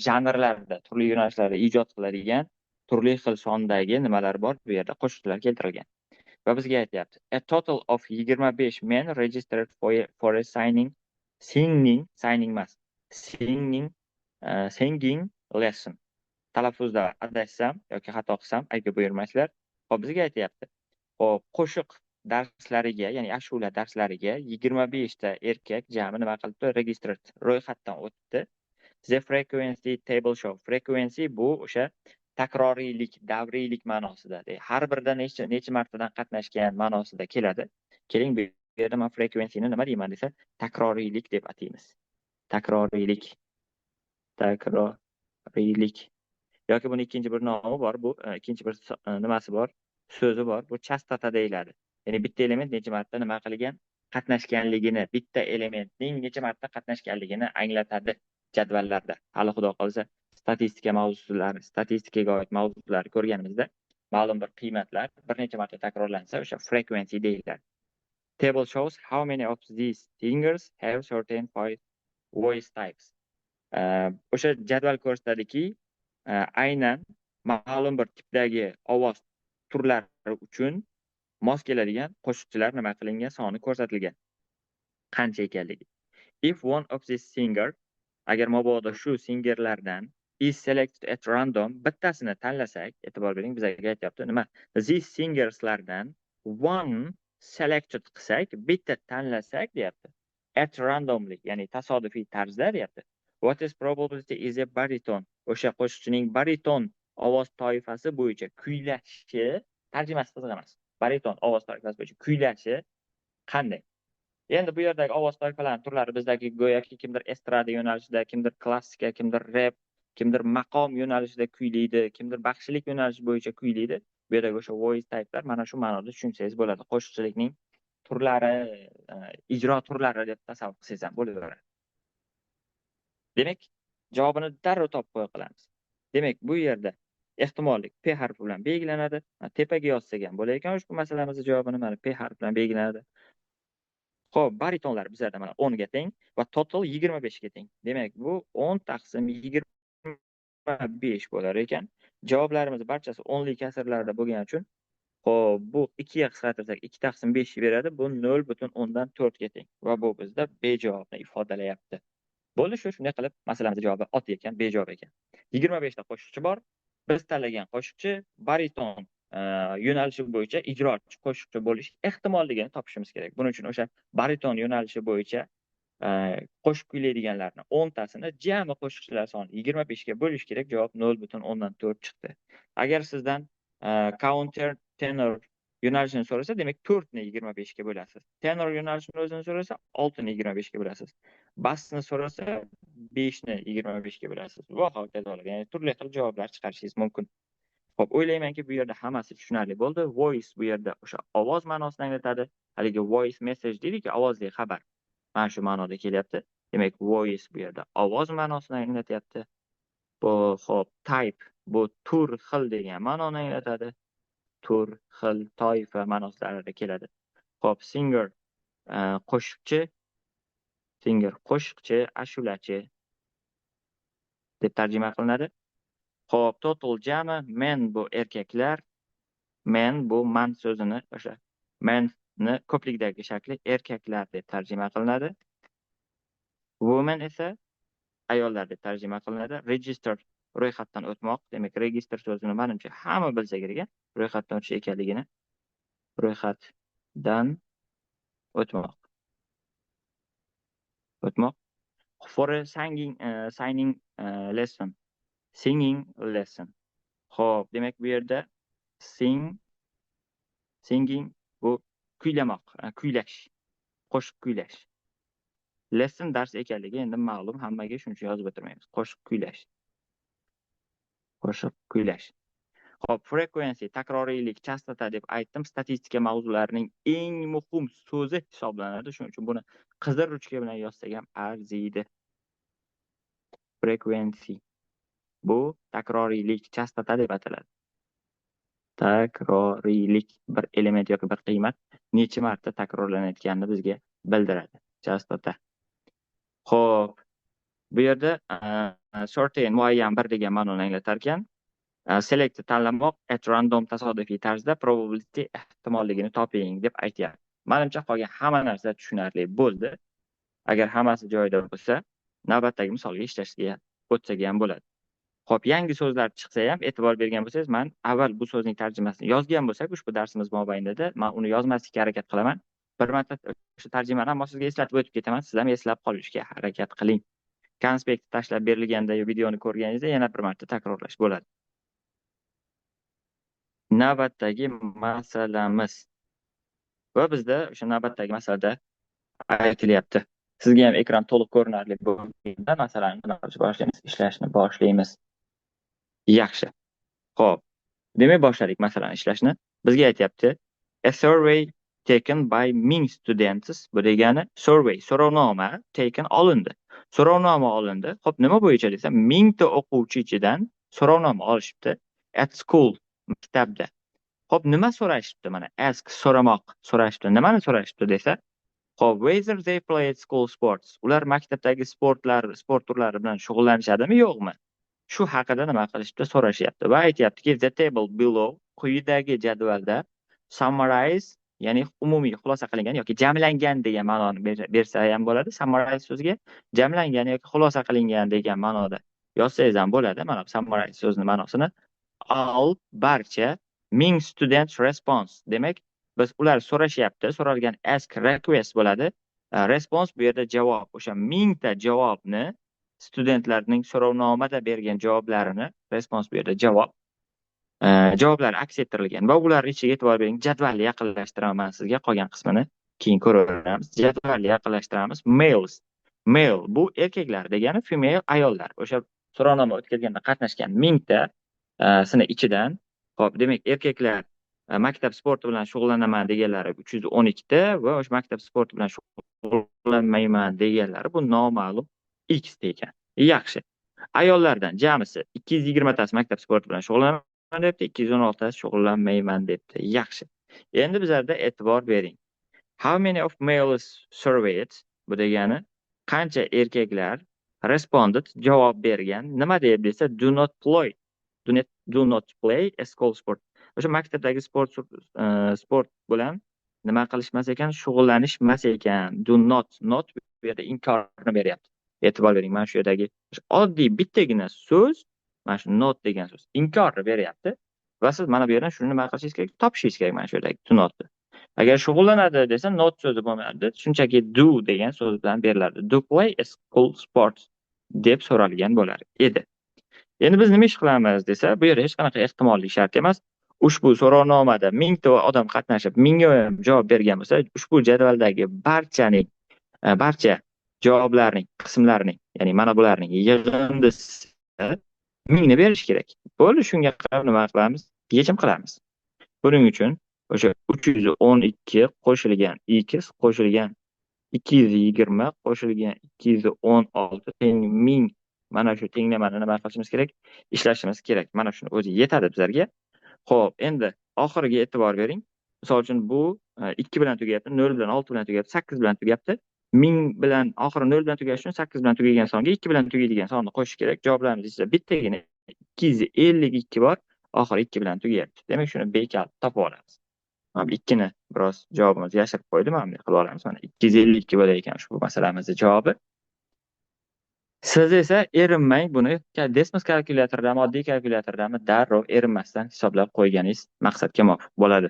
janrlarda, turli yo'nalishlarda ijod qiladigan turli xil sondagi nimalar bor, bu yerda qo'shiqchilar keltirilgan. Va bizga aytyapti, a total of 25 men registered for a singing lesson. Talaffuzda adashsam yoki xato qilsam aytib buyurmaysizlar. Xo'p, bizga aytyapti. Xo'p, qo'shiq darslariga, ya'ni ashula darslariga 25 ta erkak jami nima qilibdi? Registered, ro'yxatdan o'tdi. The frequency table show. Frequency bu o'sha takroriylik, davriylik ma'nosida. Har birida necha martadan qatnashgan ma'nosida keladi. Keling, bu yerda men frequencyni nima deyman desa, takroriylik deb ataymiz. Takroriylik. Yoki buni ikkinchi bir nomi bor, bu ikkinchi bir nimasi bor, so'zi bor. Bu chastota deyiladi. Ya'ni bitta element necha marta nima qilgan, qatnashganligini, bitta elementning necha marta qatnashganligini anglatadi jadvallarda. Hali xudo qolsa statistikaga oid mavzularni ko'rganimizda ma'lum bir qiymatlar bir necha marta takrorlansa, o'sha frequency deyiladi. Table shows how many of these singers have certain voice types. O'sha jadval ko'rsatadiki, aynan ma'lum bir tipdagi ovoz turlari uchun mos keladigan qo'shiqchilar nima qilingan, soni ko'rsatilgan. Qancha ekanligi. If one of these singer, agar mabodo shu singerlardan is selected at random, bittasini tanlasak, e'tibor bering, bizga aytyapti nima? These singerslardan one selected qilsak, bitta tanlasak deyapti. At randomly, ya'ni tasodifiy tarzda deyapti. What is probability is a baritone. O'sha qo'shiqchining bariton ovoz toifasi bo'yicha kuylashi, tarjimasi qiziq emas. Bariton ovoz toifasi bo'yicha kuylashi qanday? Endi bu yerdagi ovoz toifalarining turlari bizdagi go'yoki kimdir estrada yo'nalishida, kimdir klassika, kimdir rap, kimdir maqom yo'nalishida kuylaydi, kimdir baxshilik yo'nalishi bo'yicha kuylaydi. Bu yerdagi o'sha voice typelar mana shu ma'noda tushunsangiz bo'ladi. Qo'shiqchilikning turlari, ijro turlari deb tasavvur qilsangiz ham bo'laveradi. Demak, javobini darrov topib qo'ya qolamiz. Demak, bu yerda ehtimollik P harfi bilan belgilanadi. Tepaga yozsak ham bo'lar ekan, ushbu masalamizning javobini mana P harfi bilan belgilanadi. Xo'p, baritonlar bizlarda mana 10 ga teng va total 25 ga teng. Demak, bu 10 taqsim 25 bo'lar ekan. Javoblarimiz barchasi 10 li kasrlarda bo'lgani uchun, xo'p, bu 2 ga qisqartirsak 2 taqsim 5 beradi. Bu 0.4 ga teng va bu bizda B javobini ifodalayapti. Bo'ldi, shunday qilib masalamizning javobi oddiy ekan, bejavob ekan. 25 ta qo'shiqchi bor. Biz tanlagan qo'shiqchi bariton yo'nalishi bo'yicha ijrochi qo'shiqchi bo'lish ehtimolligini topishimiz kerak. Buning uchun o'sha bariton yo'nalishi bo'yicha qo'shiq kuylaydiganlarning 10 tasini jami qo'shiqchilar soni 25 ga bo'lish kerak. Javob 0.4 chiqdi. Agar sizdan counter tenor yo'nalishini so'rasa, demak 4 ni 25 ga bo'lasiz. Tenor yo'nalishini o'zini so'rasa, 6 ni 25 ga bo'lasiz. Bassni so'rasa, 5 ni 25 ga bo'lasiz. Va hokazolar. Ya'ni turli xil javoblar chiqarishingiz mumkin. Xo'p, o'ylaymanki, bu yerda hammasi tushunarli bo'ldi. Voice bu yerda o'sha ovoz ma'nosini anglatadi. Haligi voice message deydik, ovozli xabar. Mana shu ma'noda kelyapti. Demak, voice bu yerda ovoz ma'nosini anglatyapti. Bu xo'p, type bu tur xil degan ma'noni anglatadi. Tur, xil, toifa ma'nolarida keladi. Xo'p, singer qo'shiqchi, ashulachi deb tarjima qilinadi. Xo'p, total jami men bu erkaklar, men bu man so'zini o'sha menni ko'plikdagi shakli erkaklar deb tarjima qilinadi. Women esa ayollar deb tarjima qilinadi. Register ro'yxatdan o'tmoq, demak register so'zini menimcha hamma bilsa kerak, ro'yxatdan o'tish ekanligini. Ro'yxatdan o'tmoq. For a singing lesson. Singing lesson. Xo'p, demak bu yerda singing bu kuylamoq, kuylash, qo'shiq kuylash. Lesson dars ekanligi endi ma'lum, hammaga shuncha yozib o'tirmaymiz. Qo'shiq kuylash. Xo'p, frequency, takroriylik, chastota deb aytdim. Statistika mavzularining eng muhim so'zi hisoblanadi. Shuning uchun buni qizil ruchka bilan yozsak ham arziydi. Frequency bu takroriylik, chastota deb ataladi. Takroriylik bir element yoki bir qiymat necha marta takrorlanayotganini bizga bildiradi. Chastota. Xo'p, bu yerda certain muayyan bir degan ma'noni anglatar ekan. Select tanlamoq at random tasodifiy tarzda probability ehtimolligini toping deb aytyapti. Menimcha qolgan hamma narsa tushunarli bo'ldi. Agar hammasi joyida bo'lsa, navbatdagi misolga ishlashga o'tsak ham bo'ladi. Xo'p, yangi so'zlar chiqsa ham e'tibor bergan bo'lsangiz, men avval bu so'zning tarjimasini yozgan bo'lsak, ushbu darsimiz mobaynida men uni yozmaslikka harakat qilaman. Bir marta o'sha tarjimani ham sizga eslatib o'tib ketaman. Siz ham eslab qolishga harakat qiling. Konspekt tashlab berilganda videoni ko'rganingizda yana bir marta takrorlash bo'ladi. Navbatdagi masalamiz. Va bizda o'sha navbatdagi masalada aytilyapti. Sizga ham ekran to'liq ko'rinarli bo'lganda masalani boshlaymiz, ishlashni boshlaymiz. Yaxshi. Xo'p. Demak, boshladik masalani ishlashni. Bizga aytyapti, a survey taken by ming students. Bu degani survey, so'rovnoma taken olindi. So'rovnoma olindi. Xo'p, nima bo'yicha desa, 1000 ta o'quvchi ichidan so'rovnoma olishibdi at school, maktabda. Xo'p, nima so'rashibdi? Mana ask, so'ramoq, so'rashibdi. Nimani so'rashibdi desa, xo'p, whether they play at school sports. Ular maktabdagi sport turlari bilan shug'ullanishadimi, yo'qmi? Shu haqida nima qilishibdi, so'rashyapti va aytyaptiki, the table below, quyidagi jadvalda summarize, ya'ni umumiy xulosa qilingan yoki jamlangan degan ma'noni bersa ham bo'ladi. Summarize so'ziga jamlangan yoki xulosa qilingan degan ma'noda yozsangiz ham bo'ladi. Mana summarize so'zining ma'nosini all, barcha, 1000 students response. Demak, biz ular so'rashyapti, so'ralgan ask request bo'ladi. Response bu yerda javob. O'sha 1000 ta javobni studentlarning so'rovnomada bergan javoblarini, response bu yerda javob. Javoblar aks ettirilgan va ular ichiga e'tibor bering. Jadvalni yaqinlashtiraman sizga, qolgan qismini keyin ko'raveramiz. Jadvalni yaqinlashtiramiz. Males. Male bu erkaklar degani, female ayollar. O'sha so'rovnoma o'tkazganda qatnashgan 1000 ta sini ichidan, xo'p, demak erkaklar maktab sporti bilan shug'ullanaman deganlari 312 ta va o'sha maktab sporti bilan shug'ullanmayman deganlari bu noma'lum X ekan. Yaxshi. Ayollardan jamisi 220 tasi maktab sporti bilan shug'ullanaman debdi, 216 tasi shug'ullanmayman debdi. Yaxshi. Endi bizlarda e'tibor bering. How many of males surveyed? Bu degani qancha erkaklar responded, javob bergan. Nima deb desa, do not play a school sport. O'sha maktabdagi sport bilan nima qilishmas ekan, shug'ullanishmas ekan. Do not bu yerda inkorni beryapti. E'tibor bering, mana shu yerdagi oddiy bittagina so'z, mana shu not degan so'z inkorni beryapti va siz mana bu yerdan shuni nima qilishingiz kerak, topishingiz kerak mana shu yerdagi do notni. Agar shug'ullanadi desa, not so'zi bo'lmaydi, shunchaki do degan so'z bilan beriladi. Do play a school sports deb so'ralgan bo'lar edi. Endi biz nima ish qilamiz desa, bu yerda hech qanaqa ehtimolli shart emas. ushbu so'rovnomada 1000 ta odam qatnashib, 1000 ga ham javob bergan bo'lsa, ushbu jadvaldagi barcha javoblarning qismlarining, ya'ni mana bularning yig'indisi 1000 ni berish kerak. Bo'ldi, shunga qarab nima qilamiz? Yechim qilamiz. Buning uchun o'sha 312 qo'shilgan x qo'shilgan 220 qo'shilgan 216 teng 1000, mana shu tenglamani nima qilishimiz kerak? Ishlashimiz kerak. Mana shuni o'zi yetadi bizlarga. Xo'p, endi oxiriga e'tibor bering. Misol uchun bu 2 bilan tugayapti, 0 bilan 6 bilan tugayapti, 8 bilan tugayapti. 1000 bilan oxiri 0 bilan tugashi uchun 8 bilan tugagan songa 2 bilan tugaydigan sonni qo'shish kerak. Javoblarimiz esa bittagina 252 bor, oxiri 2 bilan tugayapti. Demak, shuni bekal topib olamiz. Mana 2 ni biroz javobimizni yashirib qo'ydim, mana bunday qilib olamiz. Mana 252 bo'lar ekan ushbu masalamizning javobi. Siz esa erinmay buni Desmos kalkulyatoridan, oddiy kalkulyatordan darrov erinmasdan hisoblab qo'yganingiz maqsadga muvofiq bo'ladi.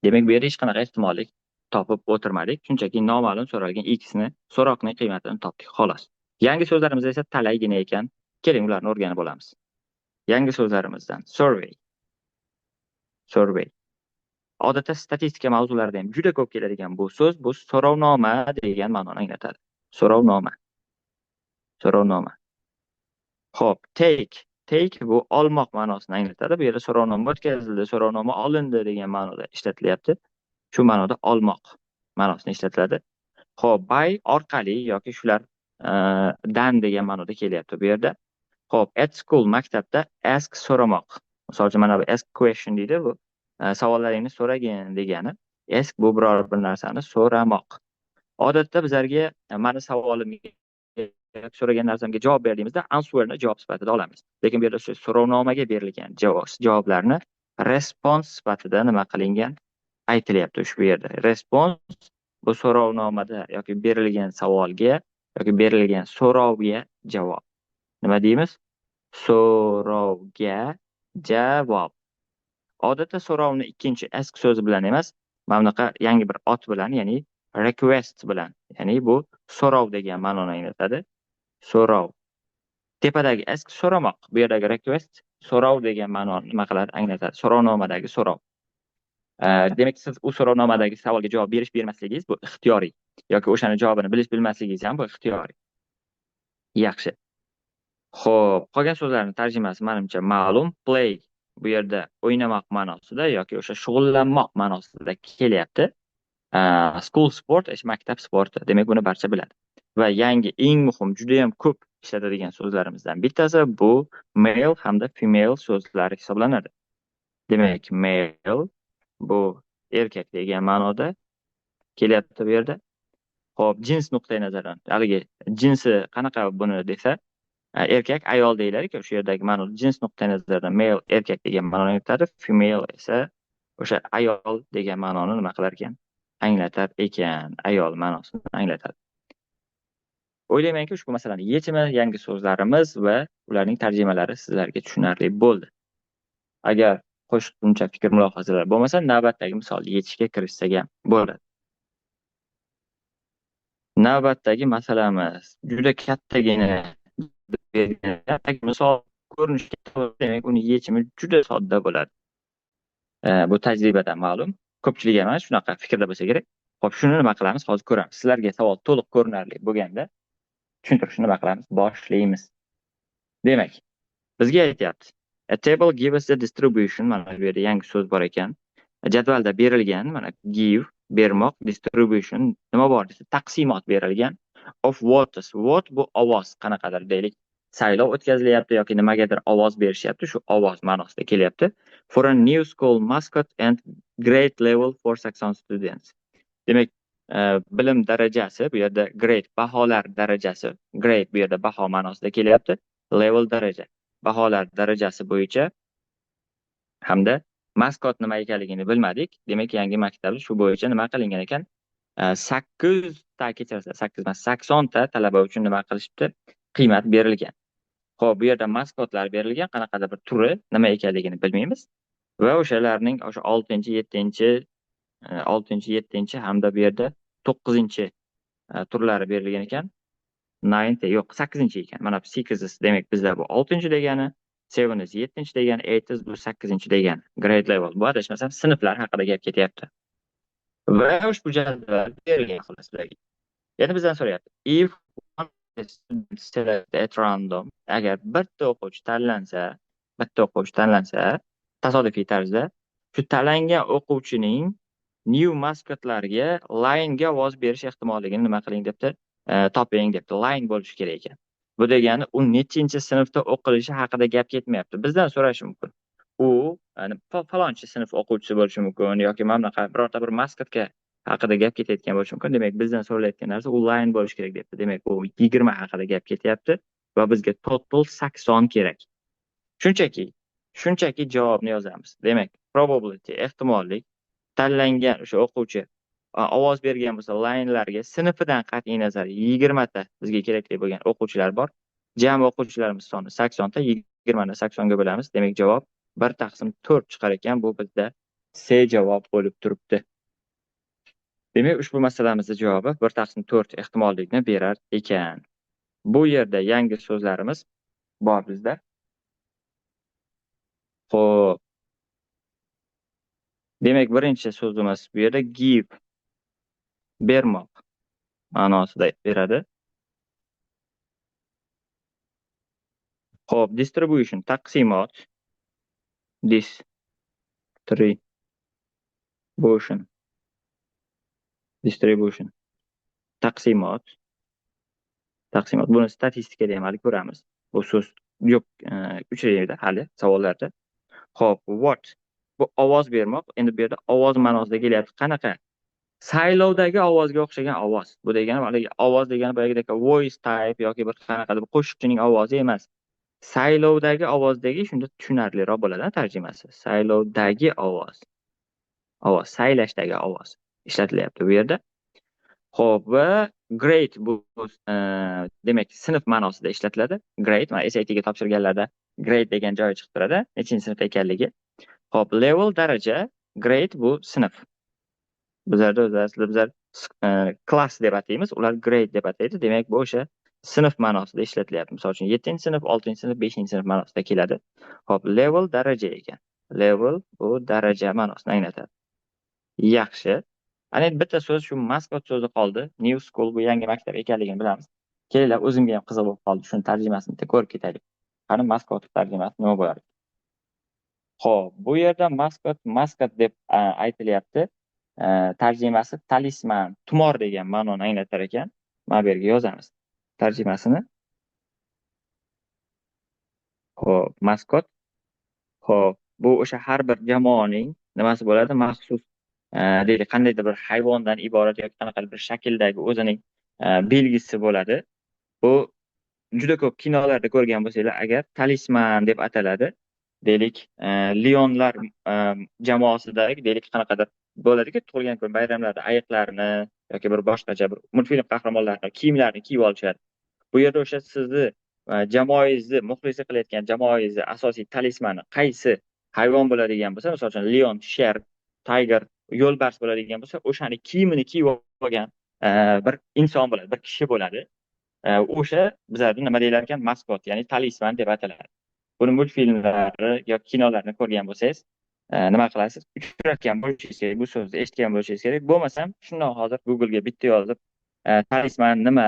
Demak, bu yerda hech qanaqa ehtimollik topib o'tirmadik. Shunchaki noma'lum so'ralgan x ni so'roqning qiymatini topdik, xolos. Yangi so'zlarimiz esa talaygina ekan. Keling, ularni o'rganib olamiz. Yangi so'zlarimizdan survey. Odatda statistika mavzularida ham juda ko'p keladigan bu so'z, bu so'rovnoma degan ma'noni anglatadi. So'rovnoma. Xo'p, take bu olmoq ma'nosini anglatadi. Bu yerda so'rovnoma o'tkazildi, so'rovnoma olindi degan ma'noda ishlatilyapti. Shu ma'noda olmoq ma'nosini ishlatiladi. Xo'p, by orqali yoki shular dan degan ma'noda kelyapti bu yerda. Xo'p, at school maktabda ask so'ramoq. Misol uchun mana bu ask question deydi, bu savollaringni so'ragin degani. Ask bu biror bir narsani so'ramoq. Odatda bizlarga mani savolimga so'ragan narsamga javob berdiğimizde answerni javob sifatida olamiz. Lekin bu yerda shu so'rovnomaga berilgan javoblarni response sifatida nima qilingan aytilyapti ushbu yerda. Response bu so'rovnomada yoki berilgan savolga yoki berilgan so'rovga javob. Nima deymiz? So'rovga javob. Odatda so'rovni ikkinchi ask so'zi bilan emas, mana bunaqa yangi bir ot bilan, ya'ni request bilan, ya'ni bu so'rov degan ma'noni anglatadi. So'rov. Tepadagi ask so'ramoq, bu yerdagi request so'rov degan ma'noni nima qiladi? Anglatadi. So'rovnomadagi so'rov. Demak, siz u so'rovnomadagi savolga javob bermasligingiz bu ixtiyoriy yoki o'shani javobini bilmasligingiz ham bu ixtiyoriy. Yaxshi. Xo'p, qolgan so'zlarning tarjimasi menimcha ma'lum. Play bu yerda o'ynamoq ma'nosida yoki o'sha shug'ullanmoq ma'nosida kelyapti. School sport, maktab sporti. Demak, buni barcha biladi. Va yangi eng muhim, juda ham ko'p ishlatadigan so'zlarimizdan bittasi bu male hamda female so'zlari hisoblanadi. Demak, male bu erkak degan ma'noda kelyapti bu yerda. Xo'p, jins nuqtai nazaridan, haligi jinsi qanaqa buni desa, erkak ayol deyilar-ku, o'sha yerdagi ma'noda jins nuqtai nazaridan male erkak degan ma'noni anglatadi, female esa o'sha ayol degan ma'noni nima qilar ekan? Anglatar ekan, ayol ma'nosini anglatadi. O'ylaymanki, ushbu masalaning yechimi, yangi so'zlarimiz va ularning tarjimalari sizlarga tushunarli bo'ldi. Agar qo'shimcha fikr mulohazalar bo'lmasa, navbatdagi misolni yechishga kirishsak ham bo'ladi. Navbatdagi masalamiz juda kattagina misol ko'rinishga demak, uni yechimi juda sodda bo'ladi. Bu tajribadan ma'lum. Ko'pchilik emas, shunaqa fikrda bo'lsa kerak. Xo'p, shuni nima qilamiz? Hozir ko'ramiz. Sizlarga savol to'liq ko'rinarli bo'lganda tushuntirishni nima qilamiz? Boshlaymiz. Demak, bizga aytyapti. A table gives the distribution, mana bu yerda yangi so'z bor ekan. Jadvalda berilgan, mana give bermoq, distribution nima bor desa, taqsimot berilgan of votes. Vote bu ovoz, qanaqadir deylik. Saylov o'tkazilyapti yoki nimagadir ovoz berishyapti, shu ovoz ma'nosida kelyapti. For a new school mascot and grade level for Saxon students. Demak, bilim darajasi bu yerda grade, baholar darajasi, grade bu yerda baho ma'nosida kelyapti, level daraja, baholar darajasi bo'yicha hamda maskot nima ekanligini bilmadik. Demak, yangi maktabda shu bo'yicha nima qilingan ekan? 8 ta kechirasiz, 8 emas, 80 ta talaba uchun nima qilishibdi? Qiymat berilgan. Xo'p, bu yerda maskotlar berilgan, qanaqadir bir turi nima ekanligini bilmaymiz va o'shalarning o'sha 6-7 hamda bu yerda 9 turlari berilgan ekan. 8 ekan. Mana 8, demak bizda bu 6 degani, seven is 7 degani, 8 is bu 8 degani. Grade level. Bu adashmasam sinflar haqida gap ketyapti. Va ushbu jadval berilgan xolos sizlarga. Yana bizdan so'rayapti. If one student select at random, agar bitta o'quvchi tanlansa, tasodifiy tarzda, shu tanlangan o'quvchining new mascotlarga line'ga ovoz berish ehtimolligini nima qiling debdi, toping debdi. Line bo'lishi kerak ekan. Bu degani u nechinchi sinfda o'qilishi haqida gap ketmayapti. Bizdan so'rashi mumkin. U falonchi sinf o'quvchisi bo'lishi mumkin yoki mana bunaqa birorta bir maskotga haqida gap ketayotgan bo'lishi mumkin. Demak, bizdan so'ralayotgan narsa u line bo'lishi kerak debdi. Demak, u 20 haqida gap ketyapti va bizga total 80 kerak. Shunchaki javobni yozamiz. Demak, probability ehtimollik tanlangan o'sha o'quvchi ovoz bergan bo'lsa line'larga sinfidan qat'iy nazar 20 ta bizga kerakli bo'lgan o'quvchilar bor. Jami o'quvchilarimiz soni 80 ta, 20 ni 80 ga bo'lamiz. Demak, javob 1/4 chiqar ekan. Bu bizda C javob bo'lib turibdi. Demak, ushbu masalamizning javobi 1/4 ehtimollikni berar ekan. Bu yerda yangi so'zlarimiz bor bizda. Xo'p. Demak, birinchi so'zimiz bu yerda give, bermoq ma'nosida beradi. Xo'p, distribution, taqsimot. Distribution. Taqsimot. Buni statistikada ham hali ko'ramiz. Bu so'z yo'q, uchraydi hali savollarda. Xo'p, what? Bu ovoz bermoq. Endi bu yerda ovoz ma'nosida kelyapti. Qanaqa? Saylovdagi ovozga o'xshagan ovoz. Bu degani haligi ovoz degani boyagidek voice type yoki bir qanaqadir qo'shiqchining ovozi emas. Saylovdagi ovozdagi shunda tushunarliroq bo'ladi tarjimasi. Saylovdagi ovoz. Saylashdagi ovoz ishlatilyapti bu yerda. Xo'p, va grade bu demak sinf ma'nosida ishlatiladi. Grade mana SATga topshirganlarda grade degan joyi chiqib turadi, nechinchi sinfda ekanligi. Xo'p, level daraja, grade bu sinf. Bizlar klass deb ataymiz, ular grade deb ataydi. Demak, bu o'sha sinf ma'nosida ishlatilyapti. Misol uchun 7-sinf, 6-sinf, 5-sinf ma'nosida keladi. Xo'p, level daraja ekan. Level bu daraja ma'nosini anglatadi. Yaxshi. Ana endi bitta so'z, shu mascot so'zi qoldi. New school bu yangi maktab ekanligini bilamiz. Kelinglar, o'zimga ham qiziq bo'lib qoldi. Shuni tarjimasini bitta ko'rib ketaylik. Qani mascot tarjimasi nima bo'lar? Xo'p, bu yerda mascot deb aytilyapti. Tarjimasi talisman, tumor degan ma'noni anglatar ekan. Mana bu yerga yozamiz tarjimasini. Xo'p, maskot. Xo'p, bu o'sha har bir jamoaning nimasi bo'ladi? Maxsus deylik, qandaydir bir hayvondan iborat yoki qanaqadir bir shakldagi o'zining belgisi bo'ladi. Bu juda ko'p kinolarda ko'rgan bo'lsanglar, agar talisman deb ataladi. Deylik, Leonlar jamoasidagi deylik qanaqadir bo'ladi-ku, tug'ilgan kun bayramlarda ayiqlarni yoki bir boshqacha bir multfilm qahramonlarining kiyimlarini kiyib olishadi. Bu yerda o'sha sizni jamoangizni muxlislik qilayotgan jamoangizni asosiy talismani qaysi hayvon bo'ladigan bo'lsa, misol uchun Leon, Sher, Tiger, yo'lbars bo'ladigan bo'lsa, o'shani kiyimini kiyib olgan bir inson bo'ladi, bir kishi bo'ladi. O'sha bizlarda nima deyilar ekan? Maskot, ya'ni talisman deb ataladi. Buni multfilmlari yoki kinolarni ko'rgan bo'lsangiz, nima qilasiz? Uchratgan bo'lishingiz kerak, bu so'zni eshitgan bo'lishingiz kerak. Bo'lmasam, shundoq hozir Google'ga bitta yozib, talisman nima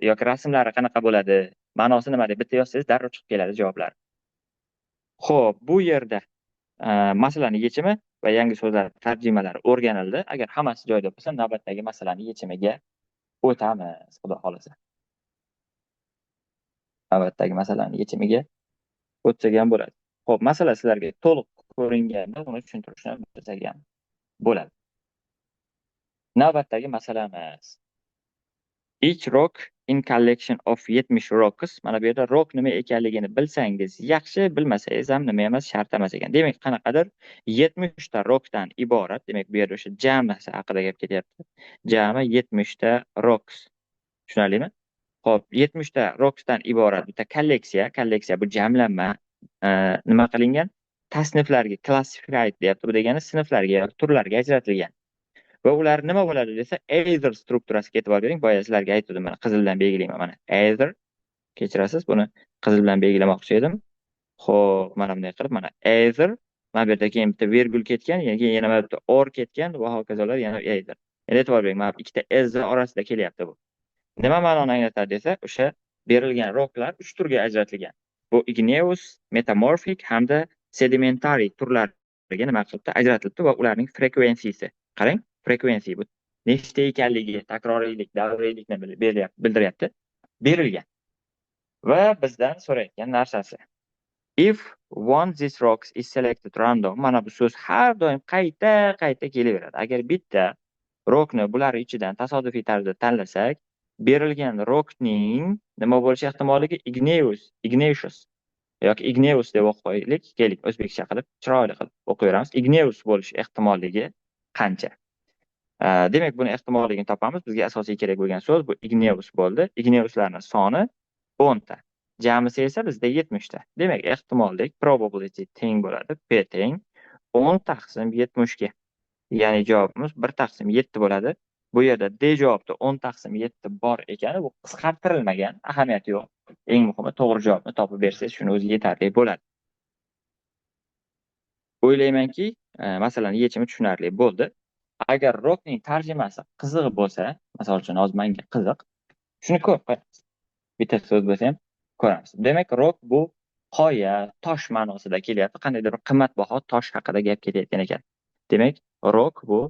yoki rasmlari qanaqa bo'ladi, ma'nosi nima deb bitta yozsangiz, darrov chiqib keladi javoblar. Xo'p, bu yerda masalaning yechimi va yangi so'zlar tarjimalari o'rganildi. Agar hammasi joyida bo'lsa, navbatdagi masalaning yechimiga o'tamiz, xudo xolasa. Navbatdagi masalaning yechimiga o'tsak ham bo'ladi. Xo'p, masala sizlarga to'liq ko'ringanda uni tushuntirishni bilsak ham bo'ladi. Navbatdagi masalamiz. Each rock in collection of 70 rocks. Mana bu yerda rock nima ekanligini bilsangiz yaxshi, bilmasangiz ham nima emas, shart emas ekan. Demak, qanaqadir 70 ta rockdan iborat. Demak, bu yerda o'sha jamasi haqida gap ketyapti. Jami 70 ta rocks. Tushunarlimi? Xo'p, 70 ta rocksdan iborat bitta kolleksiya bu jamlanma nima qilingan? Tasniflarga classified deyapti. Bu degani sinflarga yoki turlarga ajratilgan. Va ular nima bo'ladi desa, either strukturasiga e'tibor bering. Boya sizlarga aytdim, mana qizil bilan belgilayman. Mana either, kechirasiz, buni qizil bilan belgilamoqchi edim. Xo'p, mana bunday qilib, mana either, mana bu yerda keyin bitta virgul ketgan, keyin yana mana bitta or ketgan va hokazolar yana either. Endi e'tibor bering, mana ikkita as orasida kelyapti bu. Nima ma'noni anglatadi desa, o'sha berilgan roklar 3 turga ajratilgan. Bu igneous, metamorphic hamda sedimentary turlariga nima qilibdi? Ajratilibdi va ularning frekvensiyasi. Qarang, frekvensiya bu nechta ekanligi, takroriylik, davriylikni bildiryapti. Berilgan. Va bizdan so'rayotgan narsasi. If one these rocks is selected random, mana bu so'z har doim qayta kelaveradi. Agar bitta rokni bular ichidan tasodifiy tarzda tanlasak, berilgan rokning nima bo'lishi ehtimolligi igneous yoki igneous deb o'qib qo'yaylik. Keling, o'zbekcha qilib, chiroyli qilib o'qiveramiz. Igneous bo'lish ehtimolligi qancha? Demak, buni ehtimolligini topamiz. Bizga asosiy kerak bo'lgan so'z bu igneous bo'ldi. Igneuslarning soni 10 ta. Jamisi esa bizda 70 ta. Demak, ehtimollik probability teng bo'ladi. P teng 10 taqsim 70 ga. Ya'ni javobimiz 1 taqsim 7 bo'ladi. Bu yerda D javobda 10 taqsim 7 bor ekani, bu qisqartirilmagan, ahamiyati yo'q. Eng muhimi to'g'ri javobni topib bersangiz, shuni o'zi yetarli bo'ladi. O'ylaymanki, masalani yechimi tushunarli bo'ldi. Agar rokning tarjimasi qiziq bo'lsa, misol uchun hozir menga qiziq, shuni ko'rib qo'yamiz. Bitta so'z bo'lsa ham ko'ramiz. Demak, rok bu qoya, tosh ma'nosida kelyapti. Qandaydir bir qimmatbaho tosh haqida gap ketayotgan ekan. Demak, rok bu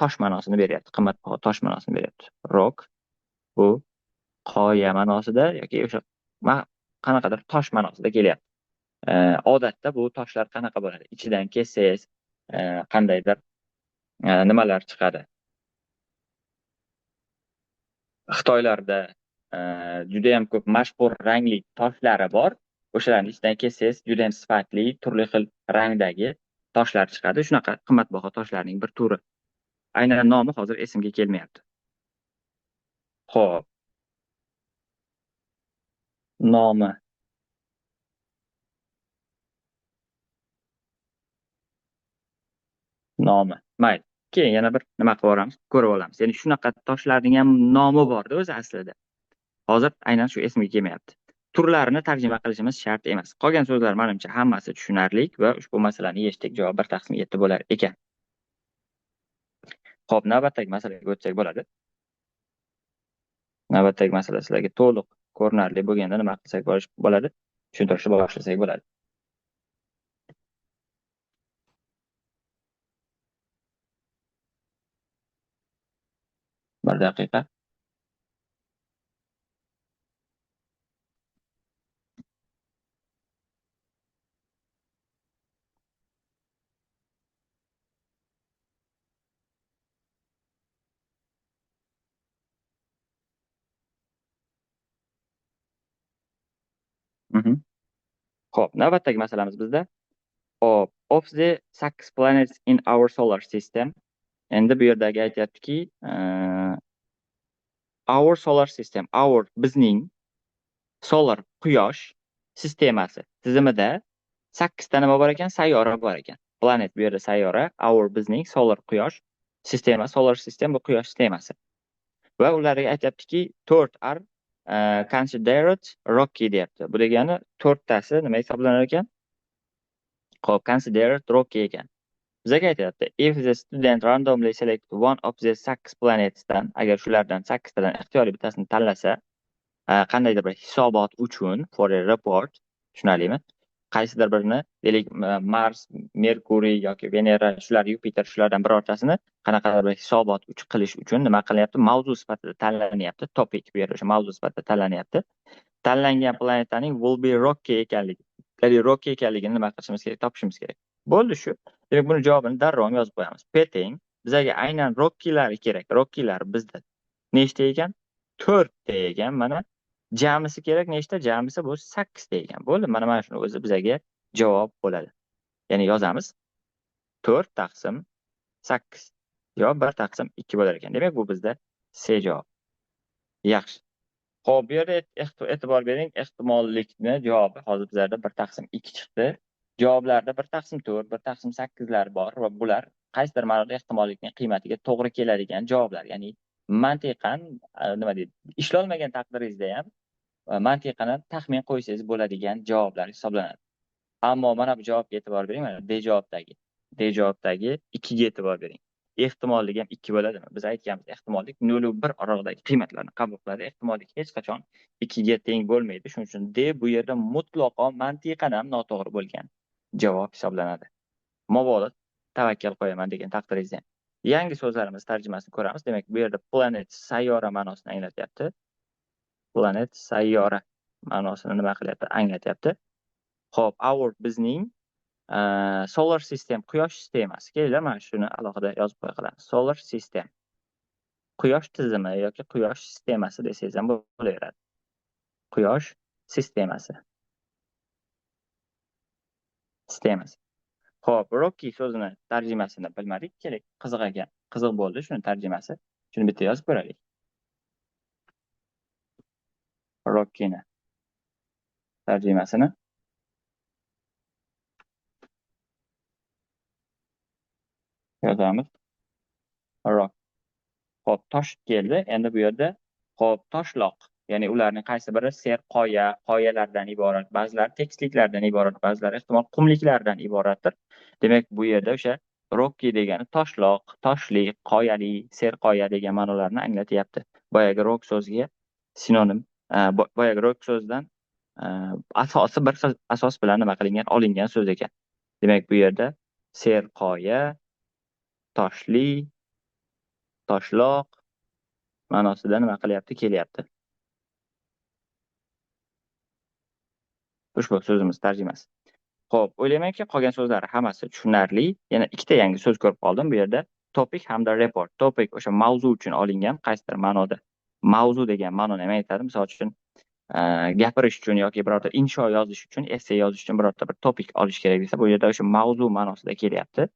tosh ma'nosini beryapti. Qimmatbaho tosh ma'nosini beryapti. Rok bu qoya ma'nosida yoki o'sha qanaqadir tosh ma'nosida kelyapti. Odatda bu toshlar qanaqa bo'ladi? Ichidan kessangiz, qandaydir nimalar chiqadi. Xitoylarda juda ham ko'p mashhur rangli toshlari bor. O'shalarni ichidan kessangiz juda ham sifatli, turli xil rangdagi toshlar chiqadi. Shunaqa qimmatbaho toshlarning bir turi. Aynan nomi hozir esimga kelmayapti. Xo'p. Nomi. Mayli. Keyin yana bir nima qilib olamiz, ko'rib olamiz. Ya'ni shunaqa toshlarning ham nomi bor-da o'zi aslida. Hozir aynan shu esimga kelmayapti. Turlarini tarjima qilishimiz shart emas. Qolgan so'zlar menimcha hammasi tushunarli va ushbu masalani yechdik. Javob 1 taqsim 7 bo'lar ekan. Xo'p, navbatdagi masalaga o'tsak bo'ladi. Navbatdagi masala sizlarga to'liq ko'rinarli bo'lganda nima qilsak bo'ladi? Tushuntirishni boshlasak bo'ladi. Bir daqiqa. Xo'p, navbatdagi masalamiz bizda of the 6 planets in our solar system. Endi bu yerdagi aytyaptiki, our solar system, our bizning solar quyosh sistemasi tizimida 8 ta nima bor ekan? Sayyora bor ekan. Planet bu yerda sayyora, our bizning solar quyosh sistema, solar system bu quyosh sistemasi. Va ularga aytyaptiki, 4 are considered rocky deyapti. Bu degani 4 tasi nima hisoblanar ekan? Xo'p, considered rocky ekan. Bizga aytyapti, if the student randomly select one of the 6 planetsdan, agar shulardan 8 tadan ixtiyoriy bittasini tanlasa, qandaydir bir hisobot uchun for a report, tushunarlimi? Qaysidir birini, deylik, Mars, Merkuriy yoki Venera, shular, Yupiter, shulardan birortasini qanaqadir bir hisobot qilish uchun nima qilyapti? Mavzu sifatida tanlanyapti, topic bu yerda o'sha mavzu sifatida tanlanyapti. Tanlangan planetaning will be rocky ekanligi. Ya'ni rocky ekanligini nima qilishimiz kerak? Topishimiz kerak. Bo'ldi shu. Demak, buni javobini darrov yozib qo'yamiz. P teng bizga aynan rockilari kerak. Rockilar bizda nechta ekan? 4 ta ekan. Mana jamisi kerak nechta? Jamisi bu 8 ta ekan. Bo'ldi. Mana shuni o'zi bizga javob bo'ladi. Ya'ni yozamiz. 4 taqsim 8. Javob 1 taqsim 2 bo'lar ekan. Demak, bu bizda C javob. Yaxshi. Xo'p, bu yerda e'tibor bering, ehtimollikni javobi hozir bizlarda 1 taqsim 2 chiqdi. Javoblarda 1 taqsim 4, 1 taqsim 8lar bor va bular qaysidir ma'noda ehtimollikning qiymatiga to'g'ri keladigan javoblar. Ya'ni mantiqan nima deydi? Ishlolmagan taqdiringizda ham mantiqan taxmin qo'ysangiz bo'ladigan javoblar hisoblanadi. Ammo mana bu javobga e'tibor bering, mana D javobdagi 2 ga e'tibor bering. Ehtimolligi ham 2 bo'ladimi? Biz aytganmiz, ehtimollik 0 va 1 oralidagi qiymatlarni qabul qiladi. Ehtimollik hech qachon 2 ga teng bo'lmaydi. Shuning uchun D bu yerda mutlaqo mantiqan ham noto'g'ri bo'lgan javob hisoblanadi. Mabodo tavakkal qo'yaman degan taqdiringizda. Yangi so'zlarimiz tarjimasini ko'ramiz. Demak, bu yerda planet sayyora ma'nosini anglatyapti. Planet sayyora ma'nosini nima qilyapti? Anglatyapti. Xo'p, our bizning solar system, quyosh sistemasi. Kelinglar, mana shuni alohida yozib qo'ya qolamiz. Solar system. Quyosh tizimi yoki quyosh sistemasi desangiz ham bo'laveradi. Quyosh sistemasi. Xo'p, Rocky so'zini tarjimasini bilmadik, kerak. Qiziq bo'ldi shuni tarjimasi. Shuni bitta yozib ko'raylik. Rocky'ni tarjimasini yozamiz. Rock. Xo'p, tosh keldi. Endi bu yerda xo'p, toshloq. Ya'ni ularning qaysi biri qoyalardan iborat, ba'zilari tekisliklardan iborat, ba'zilari ehtimol qumliklardan iboratdir. Demak, bu yerda o'sha Rocky degani toshloq, toshli, qoyali, serqoya degan ma'nolarni anglatyapti. Boyagi rock so'ziga sinonim, boyagi rock so'zidan asosi bir xil asos bilan nima qilingan, olingan so'z ekan. Demak, bu yerda serqoya, toshli, toshloq ma'nosida nima qilyapti, kelyapti. Ushbu so'zimiz tarjimasi. Xo'p, o'ylaymanki, qolgan so'zlar hammasi tushunarli. Yana ikkita yangi so'z ko'rib qoldim bu yerda. Topic hamda report. Topic o'sha mavzu uchun olingan, qaysidir ma'noda. Mavzu degan ma'noni nima aytadi? Misol uchun, gapirish uchun yoki birorta insho yozish uchun, essay yozish uchun birorta bir topic olish kerak desa, bu yerda o'sha mavzu ma'nosida kelyapti.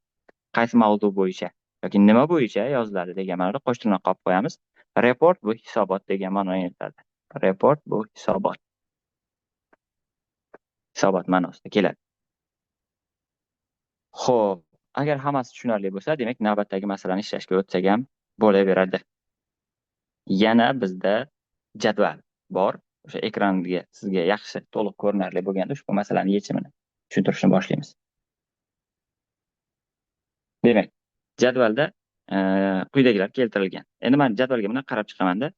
Qaysi mavzu bo'yicha yoki nima bo'yicha yoziladi degan ma'noda qo'shtirnoq qolib qo'yamiz. Report bu hisobot degan ma'noni aytadi. Report bu hisobot. Hisobot ma'nosida keladi. Xo'p, agar hammasi tushunarli bo'lsa, demak navbatdagi masalani ishlashga o'tsak ham bo'laveradi. Yana bizda jadval bor. O'sha ekranga sizga yaxshi to'liq ko'rinarli bo'lganda ushbu masalani yechimini tushuntirishni boshlaymiz. Demak, jadvalda quyidagilar keltirilgan. Endi men jadvalga bunday qarab chiqamanda,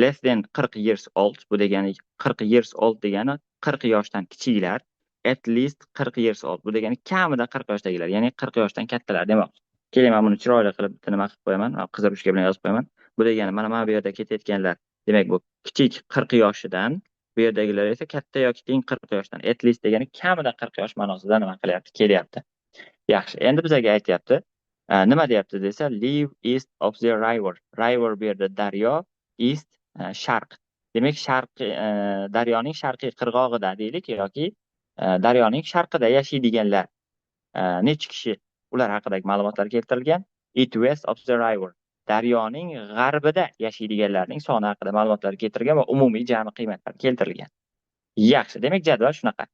less than 40 years old bu degani 40 years old degani 40 yoshdan kichiklar, at least 40 years old bu degani kamida 40 yoshdagilar, ya'ni 40 yoshdan kattalar demoqchi. Keling, men buni chiroyli qilib bitta nima qilib qo'yaman, qizil ruchka bilan yozib qo'yaman. Bu degani mana bu yerda ketayotganlar, demak bu kichik 40 yoshidan, bu yerdagilar esa katta yoki teng 40 yoshdan. At least degani kamida 40 yosh ma'nosida nima qilyapti, kelyapti. Yaxshi, endi bizga aytyapti. Nima deyapti desa, live east of the river. River bu yerda daryo, east sharq. Demak, daryoning sharqiy qirg'og'ida deylik yoki daryoning sharqida yashaydiganlar necha kishi, ular haqidagi ma'lumotlar keltirilgan. East west of the river. Daryoning g'arbida yashaydiganlarning soni haqida ma'lumotlar keltirilgan va umumiy jami qiymatlar keltirilgan. Yaxshi, demak jadval shunaqa.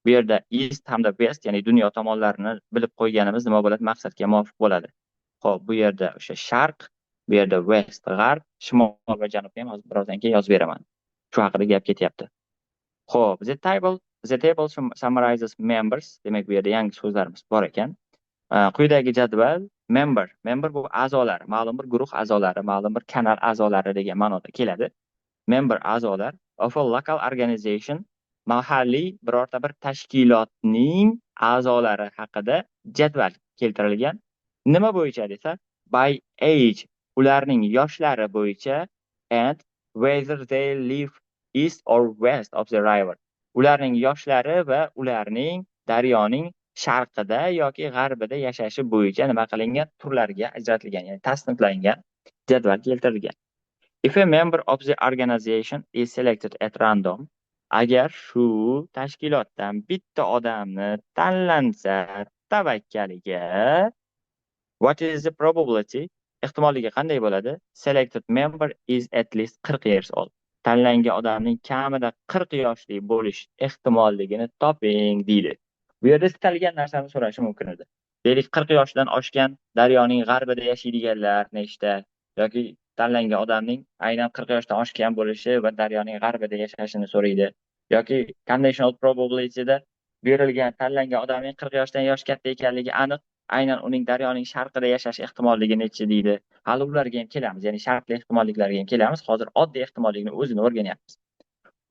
Bu yerda east hamda west, ya'ni dunyo tomonlarini bilib qo'yganimiz nima bo'ladi? Maqsadga muvofiq bo'ladi. Xo'p, bu yerda o'sha sharq, bu yerda west g'arb, shimol va janubni ham hozir birozdan keyin yozib beraman. Shu haqida gap ketyapti. Xo'p, the table summarizes members. Demak, bu yerda yangi so'zlarimiz bor ekan. Quyidagi jadval member bu a'zolar, ma'lum bir guruh a'zolari, ma'lum bir kanal a'zolari degan ma'noda keladi. Member a'zolar of a local organization, mahalliy birorta bir tashkilotning a'zolari haqida jadval keltirilgan. Nima bo'yicha desa, by age, ularning yoshlari bo'yicha, and whether they live east or west of the river. Ularning yoshlari va ularning daryoning sharqida yoki g'arbida yashashi bo'yicha nima qilingan, turlarga ajratilgan, ya'ni tasniflangan jadval keltirilgan. If a member of the organization is selected at random, agar shu tashkilotdan bitta odamni tanlansa tavakkaliga, what is the probability? Ehtimolligi qanday bo'ladi? Selected member is at least 40 years old. Tanlangan odamning kamida 40 yoshli bo'lish ehtimolligini toping deydi. Bu yerda istalgan narsani so'rashi mumkin edi. Deylik, 40 yoshdan oshgan daryoning g'arbida yashaydiganlar nechta, yoki tanlangan odamning aynan 40 yoshdan oshgan bo'lishi va daryoning g'arbida yashashini so'raydi, yoki conditional probability'da berilgan tanlangan odamning 40 yoshdan yosh katta ekanligi aniq. Aynan uning daryoning sharqida yashash ehtimolligi nechi deydi. Hali ularga ham kelamiz, ya'ni shartli ehtimolliklarga ham kelamiz. Hozir oddiy ehtimollikni o'zini o'rganyapmiz.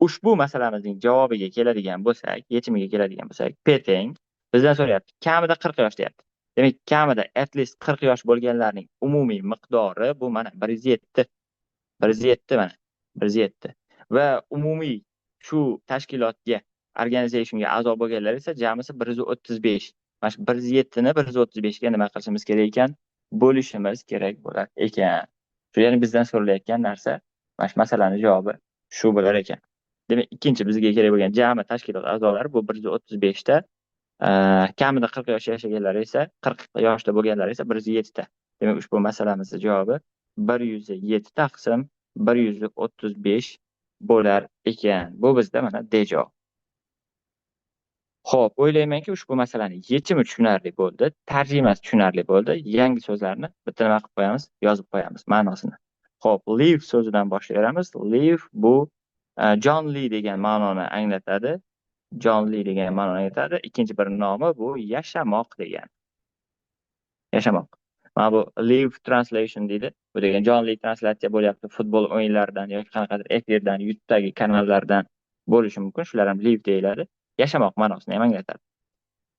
Ushbu masalamizning javobiga keladigan bo'lsak, yechimiga keladigan bo'lsak, Peteng bizdan so'rayapti. Kamida 40 yosh deyapti. Demak, kamida at least 40 yosh bo'lganlarning umumiy miqdori bu mana 107. 107 mana. 107. Va umumiy shu tashkilotga, organizationga a'zo bo'lganlar esa jamisi 135. Mana shu 107 ni 135 ga nima qilishimiz kerak ekan? Bo'lishimiz kerak bo'lar ekan. Shu ya'ni bizdan so'ralayotgan narsa, mana shu masalaning javobi shu bo'lar ekan. Demak, ikkinchi bizga kerak bo'lgan jami tashkilot a'zolari bu 135 ta. Kamida 40 yosh yashaganlar esa 40 yoshda bo'lganlar esa 107 ta. Demak, ushbu masalamizning javobi 107 taqsim 135 bo'lar ekan. Bu bizda mana D javob. Xo'p, o'ylaymanki, ushbu masalaning yechimi tushunarli bo'ldi, tarjimasi tushunarli bo'ldi. Yangi so'zlarni bitta nima qilib qo'yamiz, yozib qo'yamiz ma'nosini. Xo'p, live so'zidan boshlayveramiz. Live bu John Lee degan ma'noni anglatadi. John Lee degan ma'noni anglatadi. Ikkinchi bir nomi bu yashamoq degan. Yashamoq. Mana bu live translation deydi. Bu degan John Lee translyatsiya bo'lyapti futbol o'yinlaridan yoki qanaqadir efirdan, YouTube'dagi kanallardan bo'lishi mumkin. Shular ham live deyiladi. Yashamoq ma'nosini ham anglatadi.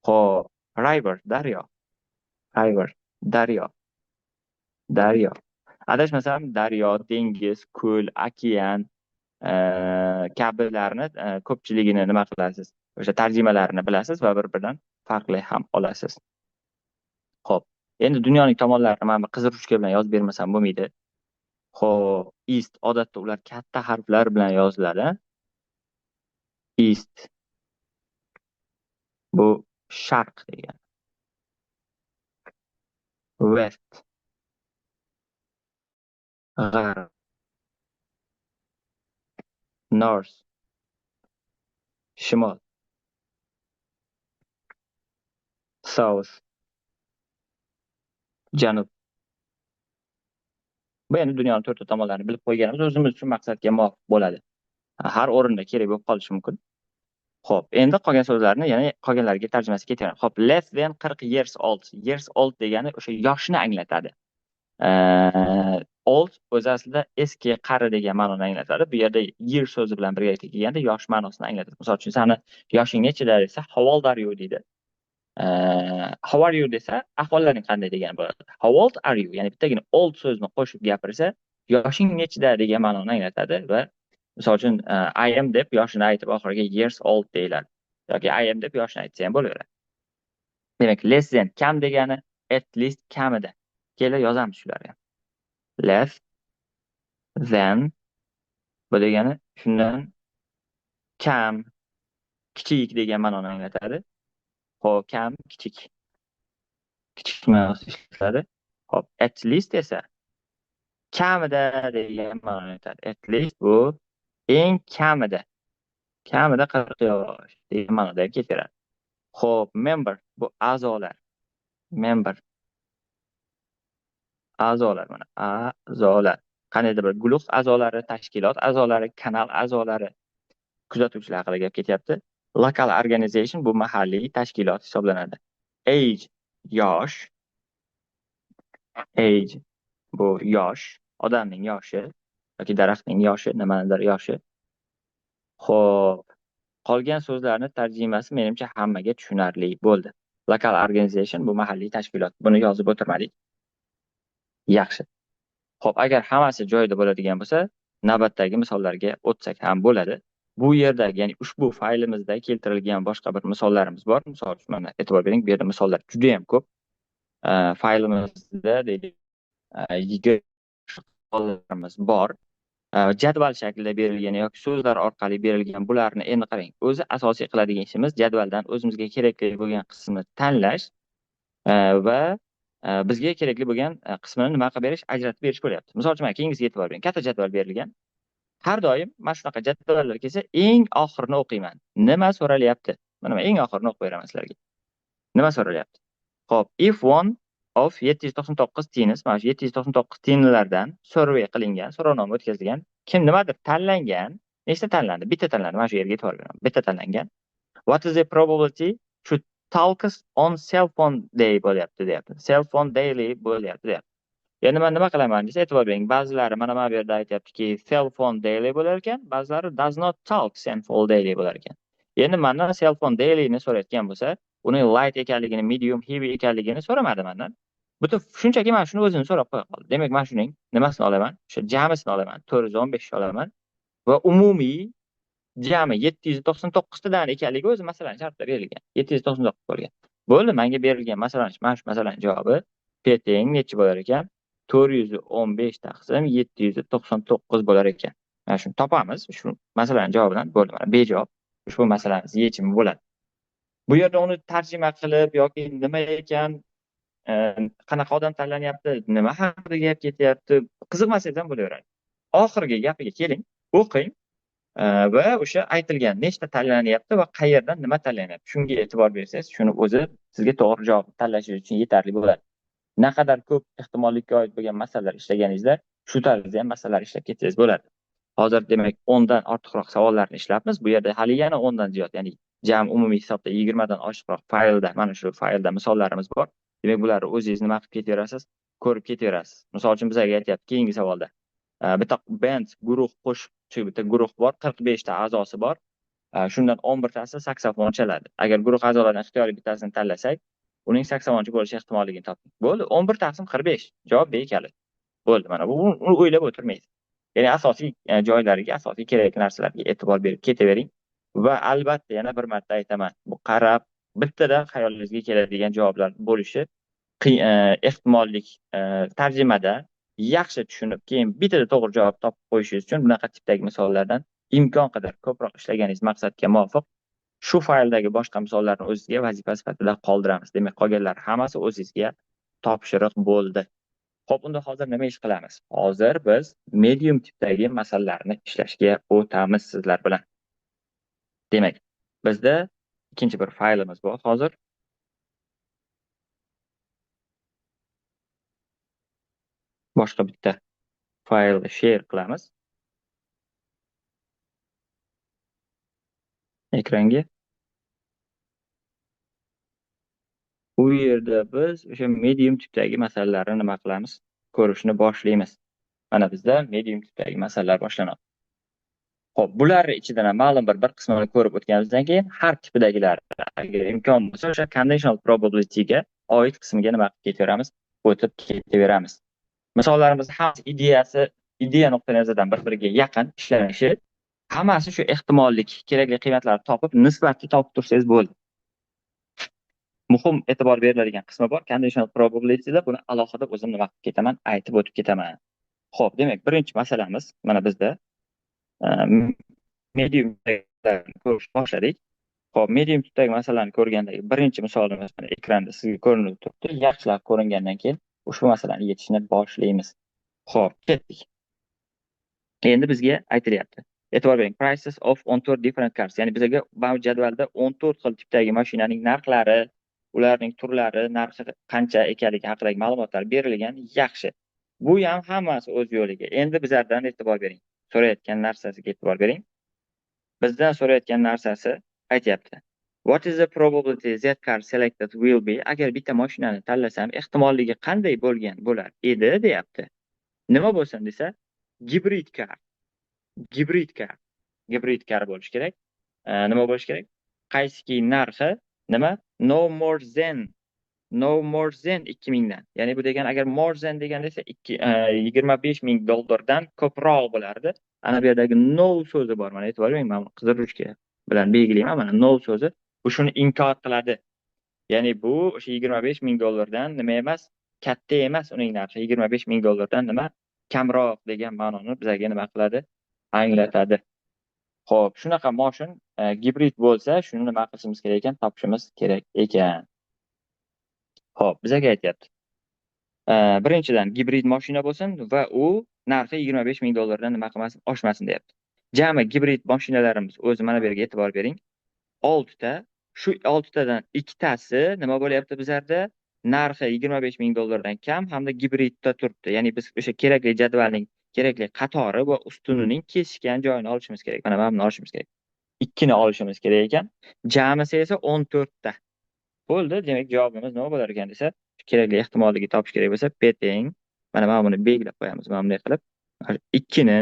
Xo'p, river daryo. River daryo. Daryo. Adashmasam daryo, dengiz, ko'l, okean kabilarni ko'pchiligini nima qilasiz? O'sha tarjimalarini bilasiz va bir-biridan farqli ham olasiz. Xo'p, endi dunyoning tomonlarini mana bu qizil ruchka bilan yozib bermasam bo'lmaydi. Xo'p, east odatda ular katta harflar bilan yoziladi. East bu sharq degan. West g'arb. North shimol. South janub. Bu endi dunyoning to'rtta tomonlarini bilib qo'yganimiz o'zimiz uchun maqsadga muvofiq bo'ladi. Har o'rinda kerak bo'lib qolishi mumkin. Xo'p, endi qolgan so'zlarni, ya'ni qolganlariga tarjimasi ketaveradi. Xo'p, less than 40 years old. Years old degani o'sha yoshni anglatadi. Old o'zi aslida eski, qari degan ma'noni anglatadi. Bu yerda year so'zi bilan birgalikda kelganda yosh ma'nosini anglatadi. Misol uchun, sani yoshing nechida desa, how old are you deydi. How are you desa, ahvollaring qanday degan bo'ladi. How old are you? Ya'ni bittagina old so'zni qo'shib gapirsa, yoshing nechida degan ma'noni anglatadi va misol uchun I am deb yoshini aytib oxiriga years old deyiladi. Yoki I am deb yoshini aytsa ham bo'laveradi. Demak, less than kam degani at least kamida. Kela yozamiz shularni ham. Less than bu degani shundan kam, kichik degan ma'noni anglatadi. Xo'p, kam, kichik. Kichik ma'nosi ishlatiladi. Xo'p, at least esa kamida degan ma'noni anglatadi. At least bu eng kamida. Kamida 40 yosh degan ma'noda ketaveradi. Xo'p, member bu a'zolar. Member a'zolar mana a'zolar. Qandaydir bir guruh a'zolari, tashkilot a'zolari, kanal a'zolari, kuzatuvchilar haqida gap ketyapti. Local organization bu mahalliy tashkilot hisoblanadi. Age yosh. Age bu yosh, odamning yoshi yoki daraxtning yoshi, nimanidir yoshi. Xo'p, qolgan so'zlarni tarjimasi menimcha hammaga tushunarli bo'ldi. Local organization bu mahalliy tashkilot. Buni yozib o'tirmadik. Yaxshi. Xo'p, agar hammasi joyida bo'ladigan bo'lsa, navbatdagi misollarga o'tsak ham bo'ladi. Bu yerda, ya'ni ushbu faylimizda keltirilgan boshqa bir misollarimiz bor. Misol uchun mana e'tibor bering, bu yerda misollar juda ham ko'p. Faylimizda deylik 20 misollarimiz bor. Jadval shaklida berilgan yoki so'zlar orqali berilgan bularni endi qarang. O'zi asosiy qiladigan ishimiz jadvaldan o'zimizga kerakli bo'lgan qismni tanlash va bizga kerakli bo'lgan qismini nima qilib berish, ajratib berish bo'lyapti. Misol uchun, keyingisiga e'tibor bering. Katta jadval berilgan. Har doim mana shunaqa jadvallar kelsa, eng oxirini o'qiyman. Nima so'ralyapti? Mana eng oxirini o'qib beraman sizlarga. Nima so'ralyapti? Xo'p, if one of 799 tennis, mana shu 799 tennislardan survey qilingan, so'rovnoma o'tkazilgan, kim nimadir tanlangan, nechta tanlandi? Bitta tanlandi. Mana shu yerga e'tibor beraman. Bitta tanlangan. What is the probability should talks on cell phone day bo'lyapti deyapti. Cell phone daily bo'lyapti deyapti. Endi men nima qilaman desa, e'tibor bering. Ba'zilari mana bu yerda aytyaptiki, cell phone daily bo'lar ekan, ba'zilari does not talk cell phone daily bo'lar ekan. Endi mendan cell phone dailyni so'rayotgan bo'lsa, uning light ekanligini, medium, heavy ekanligini so'ramadi mendan. Butun shunchaki mana shuni o'zini so'rab qo'ya qoldi. Demak, men shuning nimasini olaman? O'sha jamisini olaman, 415 olaman va umumiy jami 799 tadan ekanligi o'zi masalan shartda berilgan. 799 bo'lgan. Bo'ldi, menga berilgan masalan, mana shu masalaning javobi P teng necha bo'lar ekan? 415 taqsim 799 bo'lar ekan. Mana shuni topamiz. Shu masalaning javobidan bo'ldi. Mana bejavob ushbu masalamiz yechimi bo'ladi. Bu yerda uni tarjima qilib yoki nima ekan, qanaqa odam tanlanyapti, nima haqida gap ketyapti, qiziqmasangiz ham bo'laveradi. Oxirgi gapiga keling, o'qing. Va o'sha aytilgan nechta tanlanyapti va qayerdan nima tanlanyapti, shunga e'tibor bersangiz, shuni o'zi sizga to'g'ri javob tanlashingiz uchun yetarli bo'ladi. Naqadar ko'p ehtimollikka oid bo'lgan masalalar ishlaganingizda shu tarzda ham masalalar ishlab ketsangiz bo'ladi. Hozir demak 10 dan ortiqroq savollarni ishlabmiz. Bu yerda hali yana 10 dan ziyod, ya'ni jami umumiy hisobda 20 dan oshiqroq faylda, mana shu faylda misollarimiz bor. Demak, bularni o'zingiz nima qilib ketaverasiz, ko'rib ketaverasiz. Misol uchun bizga aytyapti keyingi savolda. Bitta band guruh qo'shiqchi, bitta guruh bor, 45 ta a'zosi bor. Shundan 11 tasi saksofon chaladi. Agar guruh a'zolaridan ixtiyoriy bittasini tanlasak, uning saksofonchi bo'lish ehtimolligini toping. Bo'ldi, 11 taqsim 45. Javob bekali. Bo'ldi, mana bu uni o'ylab o'tirmaysiz. Ya'ni asosiy joylariga, asosiy kerakli narsalarga e'tibor berib ketavering. Va albatta yana bir marta aytaman, bu qarab bittada xayolingizga keladigan javoblar bo'lishi ehtimollik tarjimada yaxshi tushunib, keyin bittada to'g'ri javob topib qo'yishingiz uchun bunaqa tipdagi misollardan imkon qadar ko'proq ishlaganingiz maqsadga muvofiq shu fayldagi boshqa misollarni o'zizga vazifa sifatida qoldiramiz. Demak, qolganlari hammasi o'zingizga topshiriq bo'ldi. Xo'p, unda hozir nima ish qilamiz? Hozir biz medium tipdagi masalalarni ishlashga o'tamiz sizlar bilan. Demak, bizda ikkinchi bir faylimiz bor hozir. Boshqa bitta faylni share qilamiz ekranga. Bu yerda biz o'sha medium tipdagi masalalarni nima qilamiz? Ko'rishni boshlaymiz. Mana bizda medium tipdagi masalalar boshlanadi. Xo'p, bularning ichidan ham ma'lum bir qismini ko'rib o'tganimizdan keyin har tipidagilar agar imkon bo'lsa o'sha conditional probability ga oid qismiga nima qilib ketaveramiz? O'tib ketaveramiz. Misollarimiz hammasi ideya nuqtai nazaridan bir-biriga yaqin ishlanishi, hammasi shu ehtimollik kerakli qiymatlarni topib, nisbatni topib tursangiz bo'ldi. Muhim e'tibor beriladigan qismi bor. Conditional probability da buni alohida o'zim nima qilib ketaman, aytib o'tib ketaman. Xo'p, demak, birinchi masalamiz mana bizda medium ko'rish boshladik. Xo'p, medium tipdagi masalani ko'rgandagi birinchi misolimiz mana ekranda sizga ko'rinib turibdi. Yaxshilab ko'ringandan keyin ushbu masalani yechishni boshlaymiz. Xo'p, ketdik. Endi bizga aytilyapti. E'tibor bering, prices of 14 different cars. Ya'ni bizga bu jadvalda 14 xil tipdagi mashinaning narxlari, ularning turlari, narxi qancha ekanligi haqidagi ma'lumotlar berilgan. Yaxshi. Bu ham hammasi o'z yo'liga. Endi bizlardan e'tibor bering. So'rayotgan narsasiga e'tibor bering. Bizdan so'rayotgan narsasi aytyapti. What is the probability that car selected will be? Agar bitta mashinani tanlasam, ehtimolligi qanday bo'lgan bo'lar edi, deyapti. Nima bo'lsin desa, hibrid car. Hibrid car bo'lish kerak. Nima bo'lish kerak? Qaysiki narxi nima? No more than 2000 dan. Ya'ni bu degan agar more than degan desa 25 ming dollardan ko'proq bo'lardi. Ana bu yerdagi no so'zi bor. Mana e'tibor bering, men qizil ruchka bilan belgilayman. Mana no so'zi bu shuni inkor qiladi. Ya'ni bu o'sha 25 ming dollardan nima emas, katta emas uning narxi. 25 ming dollardan nima kamroq degan ma'noni bizga nima qiladi? Anglatadi. Xo'p, shunaqa mashin gibrid bo'lsa, shuni nima qilishimiz kerak ekan? Topishimiz kerak ekan. Xo'p, bizga aytyapti. Birinchidan gibrid mashina bo'lsin va u narxi 25 ming dollardan nima qilmasin, oshmasin deyapti. Jami gibrid mashinalarimiz o'zi mana bu yerga e'tibor bering. 6 ta. Shu 6 tadan ikkitasi nima bo'lyapti bizlarda? Narxi 25 ming dollardan kam hamda gibridda turibdi. Ya'ni biz o'sha kerakli jadvalning kerakli qatori va ustunining kesishgan joyini olishimiz kerak. Mana buni olishimiz kerak. ikkini olishimiz kerak ekan. Jamisi esa 14 ta. Bo'ldi. Demak, javobimiz nima bo'lar ekan desa, kerakli ehtimolligi topish kerak bo'lsa, peting. Mana buni belgilab qo'yamiz. Mana bunday qilib 2ni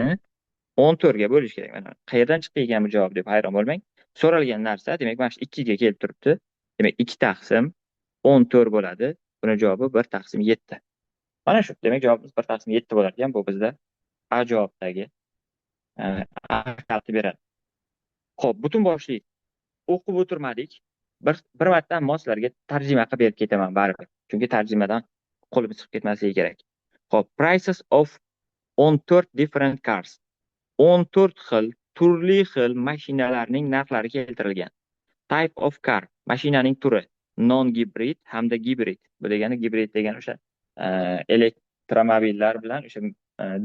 14 ga bo'lish kerak. Mana qayerdan chiqdi ekan bu javob deb hayron bo'lmang. So'ralgan narsa, demak, mana shu 2 ga kelib turibdi. Demak, 2 taqsim 14 bo'ladi. Buni javobi 1 taqsim 7. Mana shu. Demak, javobimiz 1 taqsim 7 bo'lar ekan. Bu bizda A javobdagi kalti beradi. Xo'p, butun boshli o'qib o'tirmadik. Bir marta ammo sizlarga tarjima qilib berib ketaman baribir. Chunki tarjimadan qo'limiz chiqib ketmasligi kerak. Xo'p, prices of 14 different cars. 14 xil, turli xil mashinalarning narxlari keltirilgan. Type of car, mashinaning turi, non-gibrid hamda gibrid. Bu degani gibrid degani o'sha elektromobillar bilan o'sha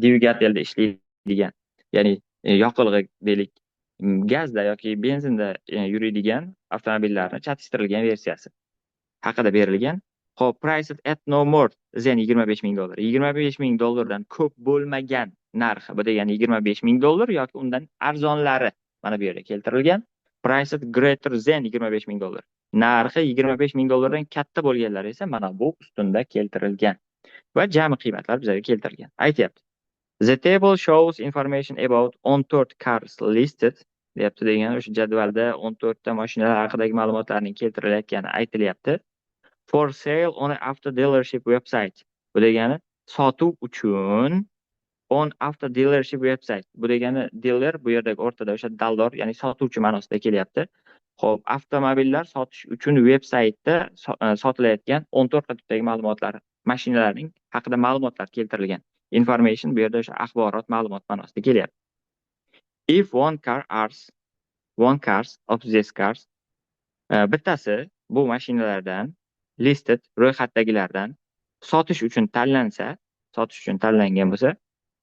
dvigatelda ishlaydigan, ya'ni yoqilg'i deylik, gazda yoki benzinda yuradigan avtomobillarni chatishtirilgan versiyasi haqida berilgan. Hop, price at no more than $25,000. $25,000dan ko'p bo'lmagan narxi, bu degani $25,000 yoki undan arzonlari mana bu yerda keltirilgan. Price at greater than $25,000. Narxi $25,000dan katta bo'lganlari esa mana bu ustunda keltirilgan va jami qiymatlar bizga keltirilgan. Aytyapti. The table shows information about 14 cars listed. Deyapti, degani o'sha jadvalda 14 ta mashinalar haqidagi ma'lumotlarning keltirilayotgani aytilyapti. For sale on auto dealership website. Bu degani sotuv uchun on auto dealership website. Bu degani dealer bu yerdagi o'rtada o'sha daldor, ya'ni sotuvchi ma'nosida kelyapti. Xo'p, avtomobillar sotish uchun veb-saytda sotilayotgan 14 ta turdagi ma'lumotlar, mashinalarning haqida ma'lumotlar keltirilgan. Information bu yerda o'sha axborot, ma'lumot ma'nosida kelyapti. If one cars of these cars, bittasi bu mashinalardan listed, ro'yxatdagilardan sotish uchun tanlangan bo'lsa,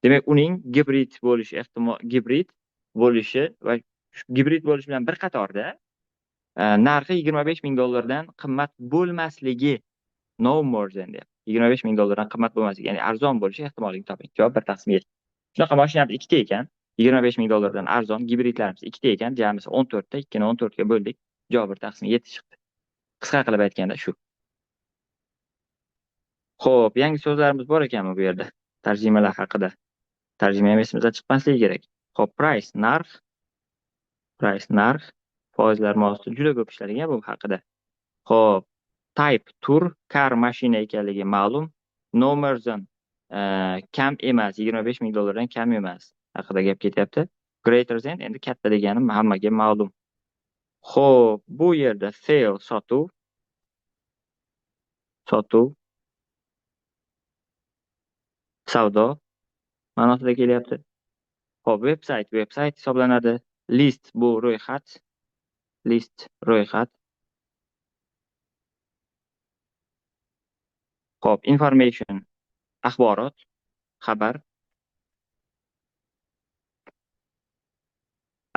demak uning gibrid bo'lishi va gibrid bo'lishi bilan bir qatorda narxi $25,000dan qimmat bo'lmasligi, no more than deb. $25,000dan qimmat bo'lmasligi, ya'ni arzon bo'lishi ehtimolini toping. Javob 1 taqsim 7. Shunaqa mashinamiz ikkita ekan, $25,000dan arzon, gibridlarimiz ikkita ekan, jamisi 14 ta, 2 ni 14 ga bo'ldik. Javob 1 taqsim 7 chiqdi. Qisqa qilib aytganda shu. Xo'p, yangi so'zlarimiz bor ekanmi bu yerda? Tarjimalar haqida. Tarjima ham esimizdan chiqmasligi kerak. Xo'p, price narx, foizlar mavzusi juda ko'p ishlangan bu haqida. Xo'p, type tur, car mashina ekanligi ma'lum. Nomerdan kam emas, $25,000dan kam emas haqida gap ketyapti. Greater than endi katta degani hammaga ma'lum. Xo'p, bu yerda sale sotuv savdo ma'nosida kelyapti. Xo'p, veb-sayt hisoblanadi. List bu ro'yxat. Xo'p, information axborot, xabar.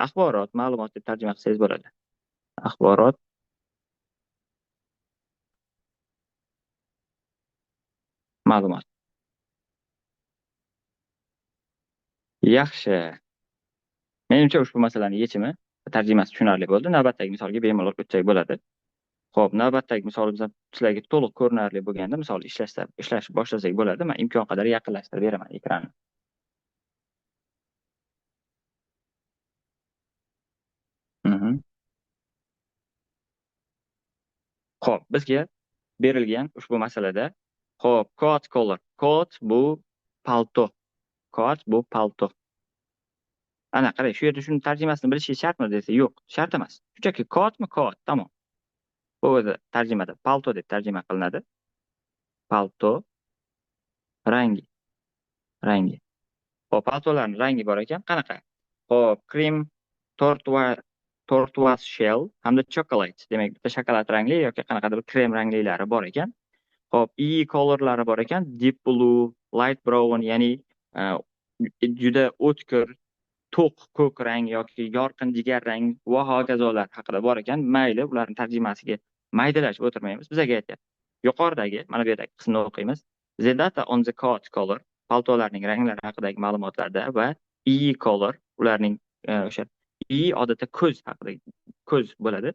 Axborot, ma'lumot deb tarjima qilsangiz bo'ladi. Axborot, ma'lumot. Yaxshi. Menimcha ushbu masalaning yechimi, tarjimasi tushunarli bo'ldi. Navbatdagi misolga bemalol o'tsak bo'ladi. Xo'p, navbatdagi misolimiz sizlarga to'liq ko'rinarli bo'lganda, misol ishlash boshlasak bo'ladi. Men imkon qadar yaqinlashtirib beraman ekranni. Xo'p, bizga berilgan ushbu masalada, xo'p, coat color. Coat bu palto. Ana qarang, shu yerda shuni tarjimasini bilishingiz shartmi desa, yo'q, shart emas. Shunchaki coatmi, tamom. Bu o'zi tarjimada palto deb tarjima qilinadi. Palto rangi. Xo'p, paltolarning rangi bor ekan, qanaqa? Xo'p, cream, turquoise shell hamda chocolate. Demak, bitta shokolad rangli yoki qanaqadir krem ranglilari bor ekan. Xo'p, colorlari bor ekan, deep blue, light brown, ya'ni juda o'tkir, to'q ko'k rang yoki yorqin jigar rang va hokazolar haqida bor ekan. Mayli, ularning tarjimasiga maydalashib o'tirmaymiz. Bizga aytyapti. Yuqoridagi, mana bu yerdagi qismni o'qiymiz. The data on the coat color, paltolarning ranglari haqidagi ma'lumotlarda va color, ularning o'sha odatda ko'z haqida, ko'z bo'ladi.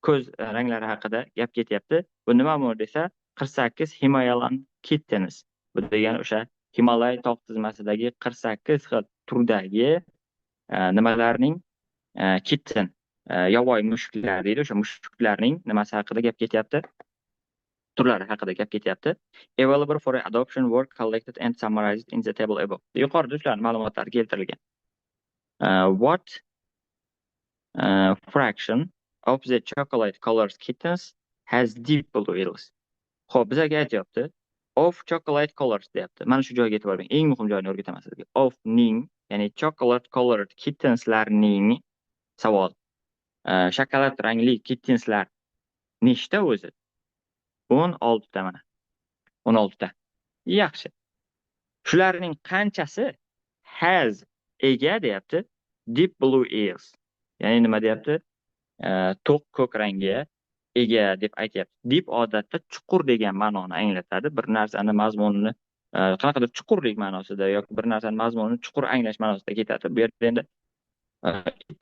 Ko'z ranglari haqida gap ketyapti. Bu nima bu desa, 48 Himalayan kittens. Bu degani o'sha Himolay tog' tizmasidagi 48 xil turdagi nimalarning kitten, yovvoyi mushuklar deydi. O'sha mushuklarning nimasi haqida gap ketyapti. Turlari haqida gap ketyapti. Available for adoption were collected and summarized in the table above. Yuqorida shularning ma'lumotlari keltirilgan. What fraction of the chocolate colored kittens has deep blue ears? Xo'p, bizga aytyapti. Of chocolate colors deyapti. Mana shu joyga e'tibor bering. Eng muhim joyini o'rgataman sizga. Of ning, ya'ni chocolate colored kittenslarning savol. Shokolad rangli kittenslar nechta o'zi? 16 ta mana. 16 ta. Yaxshi. Shularning qanchasi has ega deyapti deep blue ears. Ya'ni nima deyapti? To'q ko'k rangga ega deb aytyapti. Deep odatda chuqur degan ma'noni anglatadi. Bir narsani mazmunini qanaqadir chuqurlik ma'nosida yoki bir narsani mazmunini chuqur anglash ma'nosida ketadi. Bu yerda endi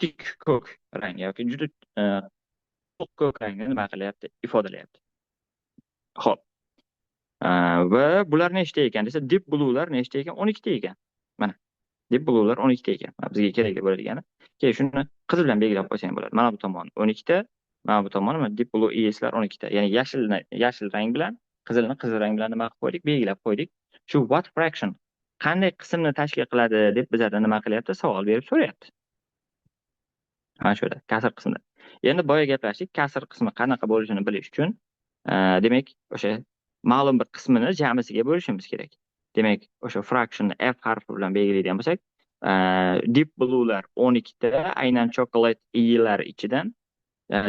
tik ko'k rang yoki juda to'q ko'k rangni nima qilyapti? Ifodalayapti. Xo'p. Va bular nechta ekan desa, deep blue'lar nechta ekan? 12 ta ekan. Mana deep blue'lar 12 ta ekan. Bizga kerakli bo'ladigani. Keyin shuni qizil bilan belgilab qo'ysang bo'ladi. Mana bu tomon 12 ta, mana bu tomon mana deep blue eslar 12 ta. Ya'ni yashil rang bilan qizilni qizil rang bilan nima qilib qo'ydik? Belgilab qo'ydik. Shu what fraction qanday qismni tashkil qiladi deb bizlardan nima qilyapti? Savol berib so'rayapti. Mana shu yerda kasr qismida. Endi boya gaplashdik, kasr qismi qanaqa bo'lishini bilish uchun, demak, o'sha ma'lum bir qismini jamisiga bo'lishimiz kerak. Demak, o'sha fractionni F harfi bilan belgilaydigan bo'lsak, deep blue'lar 12 ta, aynan chokolad iylar ichidan,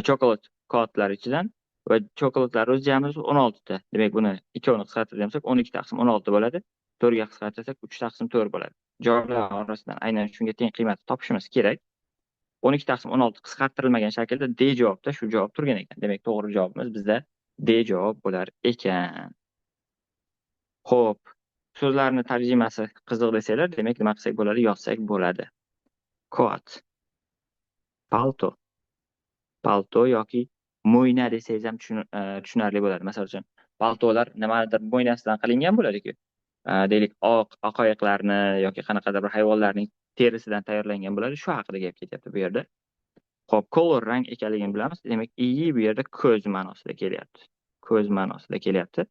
chokolad kodlar ichidan va chokoladlar o'z jamisi 16 ta. Demak, buni 2 ni qisqartirgan bo'lsak, 12 taqsim 16 bo'ladi. 4 ga qisqartirsak 3 taqsim 4 bo'ladi. Joylar orasidan aynan shunga teng qiymatni topishimiz kerak. 12 taqsim 16 qisqartirilmagan shaklda D javobda shu javob turgan ekan. Demak, to'g'ri javobimiz bizda D javob bo'lar ekan. Xo'p, so'zlarni tarjimasi qiziq desanglar, demak nima qilsak bo'ladi? Yozsak bo'ladi. Coat. Palto. Palto yoki mo'yna desangiz ham tushunarli bo'ladi. Masalan uchun, paltolar nimadir mo'ynasidan qilingan bo'ladi-ku. Deylik, oq oyoqlarni yoki qanaqadir bir hayvonlarning terisidan tayyorlangan bo'ladi. Shu haqida gap ketyapti bu yerda. Xo'p, color rang ekanligini bilamiz. Demak, i bu yerda ko'z ma'nosida kelyapti. Ko'z ma'nosida kelyapti.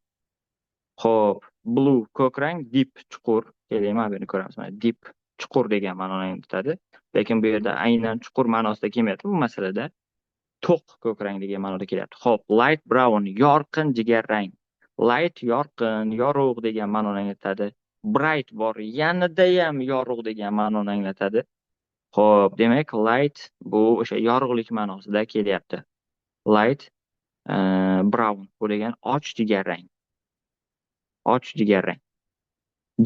Xo'p, blue ko'k rang, deep chuqur. Keling, mana bu yerni ko'ramiz. Mana deep chuqur degan ma'noni anglatadi. Lekin bu yerda aynan chuqur ma'nosida kelmayapti. Bu masalada to'q ko'k rang degan ma'noda kelyapti. Xo'p, light brown yorqin jigar rang. Light yorqin, yorug' degan ma'noni anglatadi. Bright bor, yanada ham yorug' degan ma'noni anglatadi. Xo'p, demak, light bu o'sha yorug'lik ma'nosida kelyapti. Light brown bu degan och jigar rang. Och jigar rang.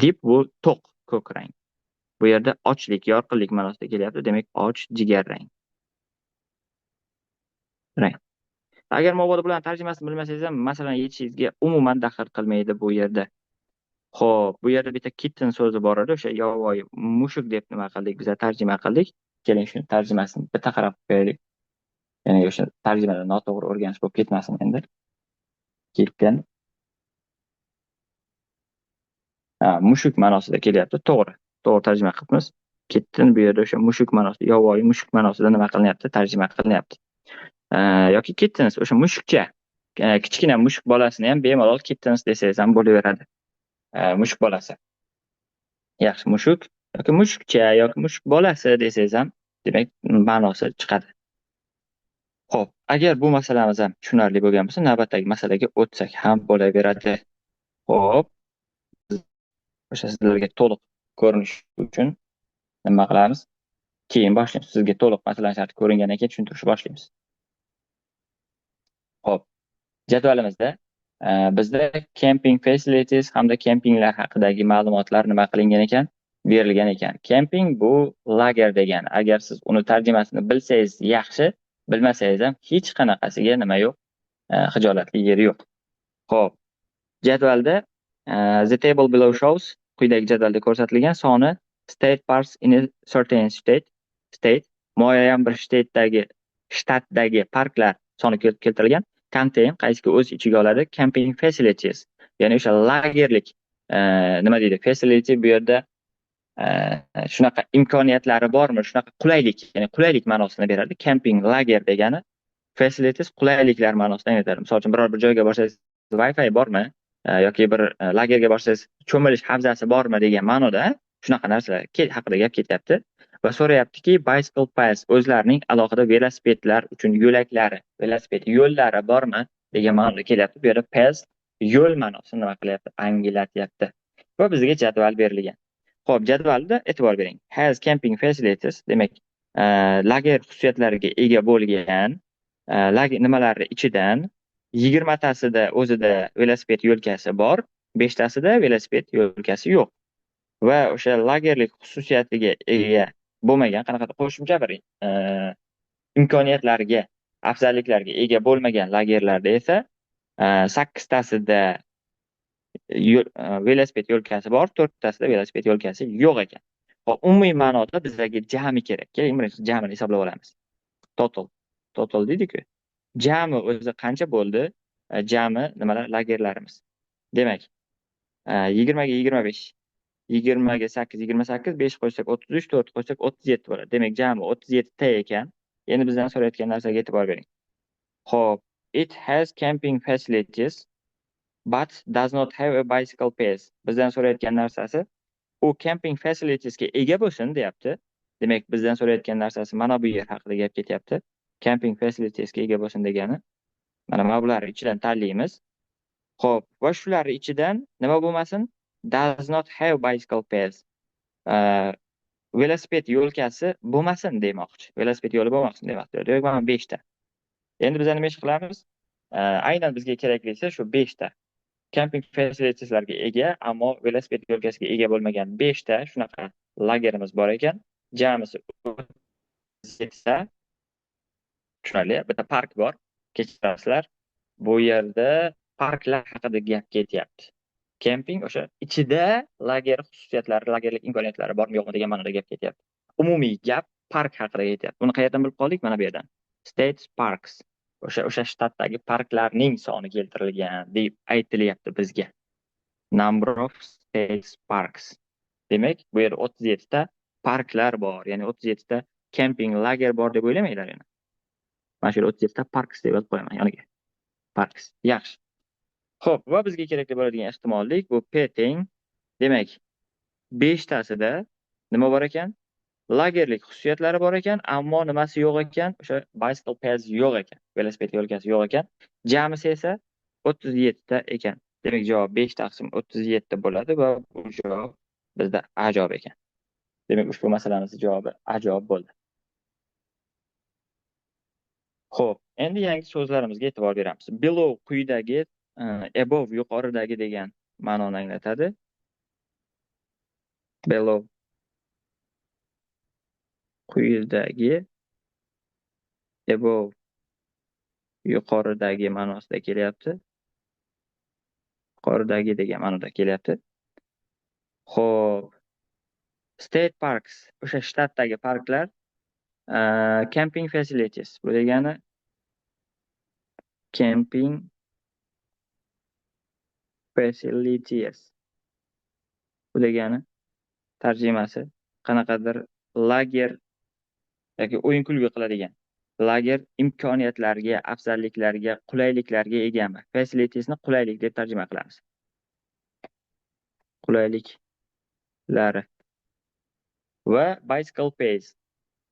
Deep bu to'q ko'k rang. Bu yerda ochlik, yorqinlik ma'nosida kelyapti. Demak, och jigar rang. Agar mabodo bilan tarjimasini bilmasangiz ham, masalan, yechishingizga umuman daxl qilmaydi bu yerda. Xo'p, bu yerda bitta kitten so'zi bor edi, o'sha yovvoyi mushuk deb nima qildik, biz tarjima qildik. Keling, shuni tarjimasini bitta qarab qo'yaylik. Ya'ni o'sha tarjimada noto'g'ri o'rganish bo'lib ketmasin endi. Kitten. Mushuk ma'nosida kelyapti. To'g'ri. To'g'ri tarjima qilibmiz. Kitten bu yerda o'sha mushuk ma'nosida, yovvoyi mushuk ma'nosida nima qilinyapti? Tarjima qilinyapti. Yoki kittens o'sha mushukcha. Kichkina mushuk bolasini ham bemalol kittens desangiz ham bo'laveradi. Mushuk bolasi. Yaxshi, mushuk yoki mushukcha yoki mushuk bolasi desangiz ham, demak, ma'nosi chiqadi. Xo'p, agar bu masalamiz ham tushunarli bo'lgan bo'lsa, navbatdagi masalaga o'tsak ham bo'laveradi. Xo'p, o'sha sizlarga to'liq ko'rinish uchun nima qilamiz? Keyin boshlaymiz. Sizga to'liq masalan sharti ko'ringandan keyin tushuntirishni boshlaymiz. Xo'p, jadvalimizda bizda camping facilities hamda kempinglar haqidagi ma'lumotlar nima qilingan ekan? Berilgan ekan. Camping bu lager degani. Agar siz uni tarjimasini bilsangiz yaxshi, bilmasangiz ham hech qanaqasiga nima yo'q, xijolatli yeri yo'q. Xo'p, jadvalda the table below shows quyidagi jadvalda ko'rsatilgan soni state parks in a certain state muayyan bir shtatdagi parklar soni keltirilgan. Contain qaysiki o'z ichiga oladi camping facilities, ya'ni o'sha lagerlik nima deydi facility, bu yerda shunaqa imkoniyatlari bormi, shunaqa qulaylik, ya'ni qulaylik ma'nosini beradi. Camping lager degani facilities qulayliklar ma'nosini anglatadi. Misol uchun biror bir joyga borsangiz Wi-Fi bormi, yoki bir lagerga borsangiz cho'milish havzasi bormi degan ma'noda shunaqa narsalar haqida gap ketyapti. Va so'rayaptiki, bicycle paths, o'zlarining alohida velosipedlar uchun yo'laklari, velosiped yo'llari bormi degan ma'noda kelyapti. Bu yerda paths yo'l ma'nosini nima qilyapti, anglatyapti. Va bizga jadval berilgan. Xo'p, jadvalda e'tibor bering. Has camping facilities, demak, lager xususiyatlariga ega bo'lgan nimalarni ichidan 20tasida o'zida velosiped yo'lkasi bor, 5tasida velosiped yo'lkasi yo'q. Va o'sha lagerlik xususiyatiga ega bo'lmagan, qanaqadir qo'shimcha bir imkoniyatlarga, afzalliklarga ega bo'lmagan lagerlarda esa 8tasida velosiped yo'lkasi bor, 4tasida velosiped yo'lkasi yo'q ekan. Hop, umumiy ma'noda bizlarga jami kerak. Keling, birinchi jamini hisoblab olamiz. Total deydi-ku. Jami o'zi qancha bo'ldi? Jami nimalar, lagerlarimiz. Demak, 20 ga 25, 20 ga 8, 28, 5 qo'shsak 33, 4 qo'shsak 37 bo'ladi. Demak, jami 37 ta ekan. Endi bizdan so'rayotgan narsaga e'tibor bering. Xo'p, it has camping facilities but does not have a bicycle path. Bizdan so'rayotgan narsasi u camping facilitiesga ega bo'lsin deyapti. Demak, bizdan so'rayotgan narsasi mana bu yer haqida gap ketyapti. Camping facilitiesga ega bo'lsin degani mana bular ichidan tanlaymiz. Xo'p, va shular ichidan nima bo'lmasin? Does not have bicycle path. Velosiped yo'lkasi bo'lmasin demoqchi. Velosiped yo'li bo'lmasin demoqchi. Demak, mana 5 ta. Endi biz nima ish qilamiz? Aynan bizga keraklisi shu 5 ta. Camping facilitieslarga ega, ammo velosiped yo'lkasiga ega bo'lmagan 5 ta shunaqa lagerimiz bor ekan. Jamisi 37 ta. Tushunarli, bitta park bor. Kechirasizlar. Bu yerda parklar haqida gap ketyapti. Kemping o'sha ichida lager xususiyatlari, lagerlik imkoniyatlari bormi yo'qmi degan ma'noda gap ketyapti. Umumiy gap park haqida ketyapti. Buni qayerdan bilib qoldik? Mana bu yerdan. State parks. O'sha shtatdagi parklarning soni keltirilgan deb aytilyapti bizga. Number of state parks. Demak, bu yerda 37 ta parklar bor, ya'ni 37 ta camping lager bor deb o'ylamanglar yana. Mana shu 37 ta parks deb yozib qo'yaman yoniga. Parks. Yaxshi. Xo'p, va bizga kerakli bo'ladigan ehtimollik bu P teng. Demak, 5 tasida nima bor ekan? Lagerlik xususiyatlari bor ekan, ammo nimasi yo'q ekan? O'sha bicycle path yo'q ekan. Velosiped yo'lkasi yo'q ekan. Jamisi esa 37 ta ekan. Demak, javob 5 taqsim 37 bo'ladi va bu javob bizda A javob ekan. Demak, ushbu masalamiz javobi A javob bo'ldi. Xo'p, endi yangi so'zlarimizga e'tibor beramiz. Below quyidagi, above yuqoridagi degan ma'noni anglatadi. Below quyidagi, above yuqoridagi ma'nosida kelyapti. Yuqoridagi degan ma'noda kelyapti. Xo'p, state parks, o'sha shtatdagi parklar, camping facilities, bu degani camping facilities, bu degani tarjimasi qanaqadir lager yoki o'yin kulgi qiladigan lager imkoniyatlariga, afzalliklarga, qulayliklarga egami? Facilitiesni qulaylik deb tarjima qilamiz. Qulayliklari. Va bicycle path.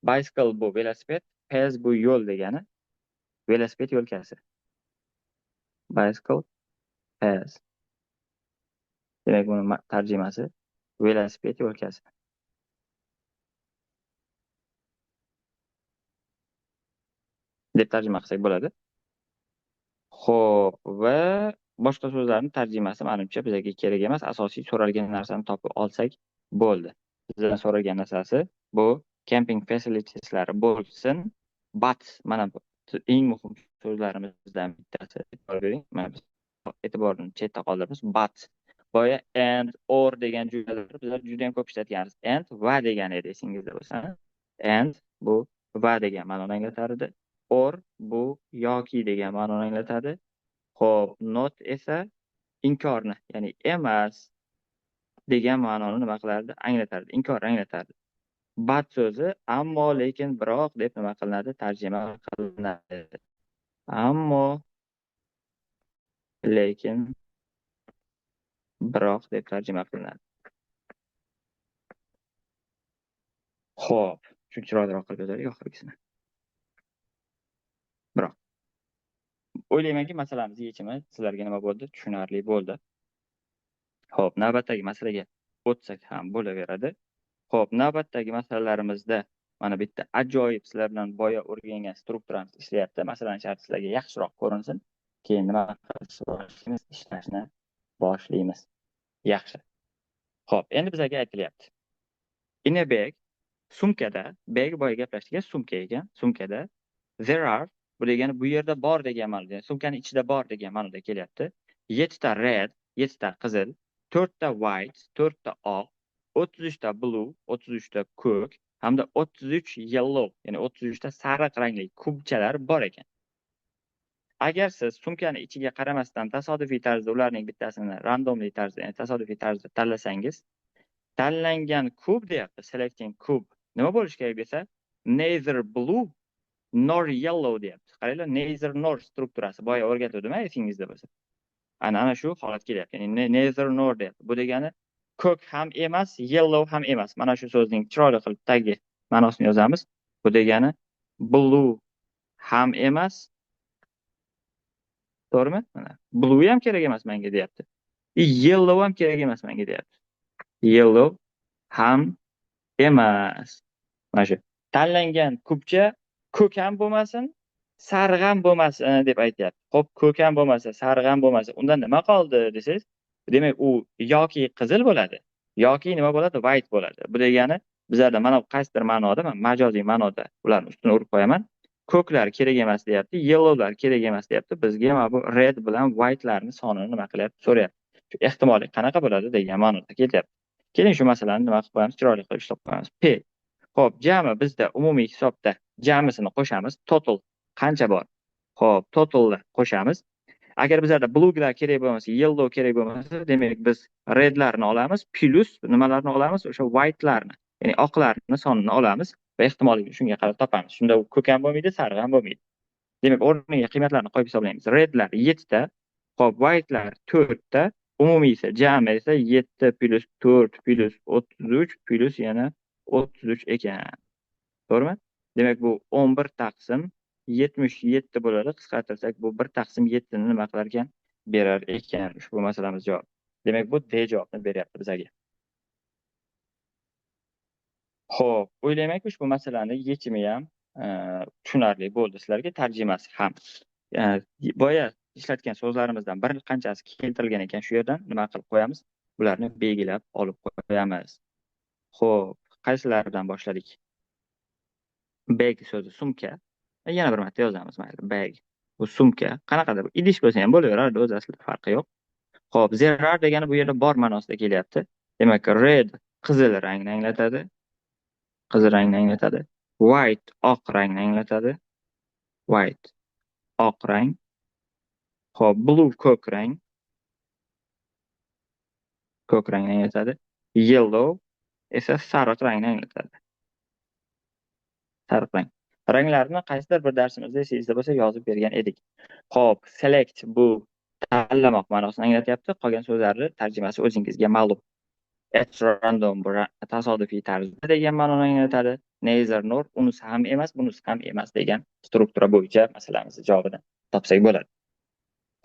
Bicycle bu velosiped, path bu yo'l degani. Velosiped yo'lkasi. Bicycle path. Demak, buni tarjimasi velosiped yo'lkasi. deb tarjima qilsak bo'ladi. Xo'p, va boshqa so'zlarning tarjimasi menimcha bizga kerak emas. Asosiy so'ralgan narsani topib olsak bo'ldi. Bizdan so'ralgan narsasi bu camping facilitieslari bo'lsin. But mana bu eng muhim so'zlarimizdan bittasi. E'tibor bering. Mana biz e'tiborni chetda qoldiramiz. But boya and or degan jumlalarni bizlar juda ham ko'p ishlatganmiz. And va degan edi, esingizda bo'lsa. And bu va degan ma'noni anglatar edi. Or bu yoki degan ma'noni anglatadi. Xo'p, not esa inkorni, ya'ni emas degan ma'noni nima qilardi? Anglatardi, inkorni anglatardi. But so'zi ammo, lekin, biroq deb nima qilinadi? Tarjima qilinadi. Ammo, lekin, biroq deb tarjima qilinadi. Xo'p, shu chiroyliroq qilib yozaylik oxirgisini. Biroq o'ylaymanki, masalamiz yechimi sizlarga nima bo'ldi? Tushunarli bo'ldi. Xo'p, navbatdagi masalaga o'tsak ham bo'laveradi. Xo'p, navbatdagi masalalarimizda mana bitta ajoyib sizlar bilan boya o'rgangan strukturamiz ishlayapti. Masalan, sharti sizlarga yaxshiroq ko'rinsin. Keyin nima qilishni boshlaymiz? Ishlashni boshlaymiz. Yaxshi. Xo'p, endi bizga aytilyapti. In a bag, sumkada, bag boya gaplashdik, sumka ekan. Sumkada there are, bu degani bu yerda bor degan ma'noda, sumkaning ichida bor degan ma'noda kelyapti. 7 ta red, 7 ta qizil, 4 ta white, 4 ta oq, 33 ta blue, 33 ta ko'k hamda 33 yellow, ya'ni 33 ta sariq rangli kubchalar bor ekan. Agar siz sumkani ichiga qaramasdan tasodifiy tarzda ularning bittasini randomli tarzda, ya'ni tasodifiy tarzda tanlasangiz, tanlangan kub deyapti, selecting kub. Nima bo'lishi kerak desa, neither blue nor yellow deyapti. Qaranglar, neither nor strukturasi boya o'rgatuvdim, esingizda bo'lsa. Ana shu holat kelyapti. Ya'ni neither nor deyapti. Bu degani ko'k ham emas, yellow ham emas. Mana shu so'zning chiroyli qilib tagiga ma'nosini yozamiz. Bu degani blue ham emas. To'g'rimi? Mana blue ham kerak emas menga deyapti. Yellow ham kerak emas menga deyapti. Yellow ham emas. Mana shu tanlangan kubcha ko'k ham bo'lmasin, sariq ham bo'lmasin deb aytyapti. Xo'p, ko'k ham bo'lmasa, sariq ham bo'lmasa, undan nima qoldi desangiz, demak u yoki qizil bo'ladi, yoki nima bo'ladi? White bo'ladi. Bu degani bizlarda mana qaysidir ma'noda, men majoziy ma'noda ularni ustini urib qo'yaman. Ko'klar kerak emas deyapti, yellowlar kerak emas deyapti. Bizga mana bu red bilan white'larning sonini nima qilyapti? So'rayapti. Shu ehtimoliy qanaqa bo'ladi degan ma'noda kelyapti. Keling shu masalani nima qilib qo'yamiz? Chiroyli qilib ishlab qo'yamiz. P. Xo'p, jami bizda umumiy hisobda jamisini qo'shamiz. Total qancha bor? Xo'p, totalni qo'shamiz. Agar bizlarda blue'lar kerak bo'lmasa, yellow kerak bo'lmasa, demak biz redlarni olamiz, plus nimalarni olamiz? O'sha white'larni, ya'ni oqlarni sonini olamiz va ehtimollikni shunga qarab topamiz. Shunda u ko'k ham bo'lmaydi, sariq ham bo'lmaydi. Demak, o'rniga qiymatlarni qo'yib hisoblaymiz. Redlar 7 ta, xo'p, white'lar 4 ta, umumiy esa jami esa 7 plus 4 plus 33 plus yana 33 ekan. To'g'rimi? Demak, bu 11 taqsim 77 bo'ladi. Qisqartirsak, bu 1 taqsim 7 ni nima qilar ekan? Berar ekan. Ushbu masalamiz javob. Demak, bu D javobni beryapti bizga. Xo'p, o'ylaymanki, ushbu masalani yechimi ham tushunarli bo'ldi sizlarga, tarjimasi ham. Boya ishlatgan so'zlarimizdan bir qanchasi keltirilgan ekan, shu yerdan nima qilib qo'yamiz? Bularni belgilab olib qo'yamiz. Xo'p, qaysilaridan boshladik? Bag so'zi sumka. Yana bir marta yozamiz, mayli. Bag. Bu sumka. Qanaqadir idish bo'lsa ham bo'laveradi, o'z aslida farqi yo'q. Xo'p, there are degani bu yerda bor ma'nosida kelyapti. Demak, red qizil rangni anglatadi. Qizil rangni anglatadi. White oq rangni anglatadi. White oq rang. Xo'p, blue ko'k rang. Ko'k rangni anglatadi. Yellow esa sariq rangni anglatadi. Sariq rang. Ranglarni qaysidir bir darsimizda esingizda bo'lsa yozib bergan edik. Xo'p, select bu tanlamoq ma'nosini anglatyapti. Qolgan so'zlarni tarjimasi o'zingizga ma'lum. At random tasodifiy tarzda degan ma'noni anglatadi. Neither nor unisi ham emas, bunisi ham emas degan struktura bo'yicha masalamizni javobini topsak bo'ladi.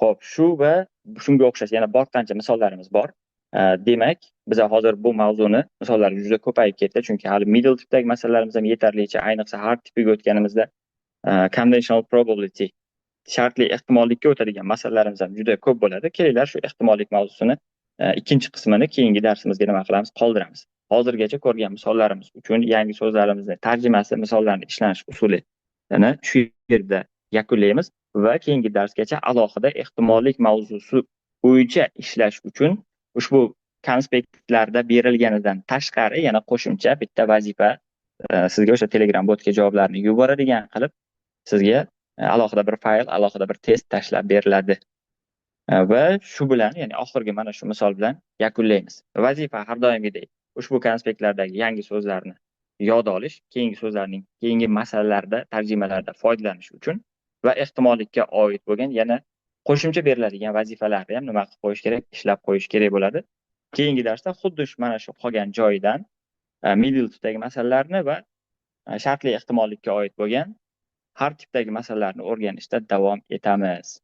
Xo'p, shu va shunga o'xshash yana bir qancha misollarimiz bor. Demak, biz hozir bu mavzuni misollari juda ko'payib ketdi, chunki hali middle tipdagi masalalarimiz ham yetarlicha, ayniqsa hard tipiga o'tganimizda conditional probability, shartli ehtimollikka o'tadigan masalalarimiz ham juda ko'p bo'ladi. Kelinglar shu ehtimollik mavzusini ikkinchi qismini keyingi darsimizga nima qilamiz? Qoldiramiz. Hozirgacha ko'rgan misollarimiz uchun yangi so'zlarimizni tarjimasi, misollarni ishlanish usuli shu yerda yakunlaymiz va keyingi darsgacha alohida ehtimollik mavzusi bo'yicha ishlash uchun ushbu konspektlarda berilganidan tashqari yana qo'shimcha bitta vazifa sizga o'sha Telegram botga javoblarni yuboradigan qilib sizga alohida bir fayl, alohida bir test tashlab beriladi. Va shu bilan, ya'ni oxirgi mana shu misol bilan yakunlaymiz. Vazifa har doimgidek ushbu konspektlardagi yangi so'zlarni yod olish, keyingi so'zlarning keyingi masalalarda, tarjimalarda foydalanish uchun va ehtimollikka oid bo'lgan yana qo'shimcha beriladigan vazifalarni ham nima qilib qo'yish kerak, ishlab qo'yish kerak bo'ladi. Keyingi darsda xuddi mana shu qolgan joyidan middle tipdagi masalalarni va shartli ehtimollikka oid bo'lgan har tipdagi masalalarni o'rganishda davom etamiz.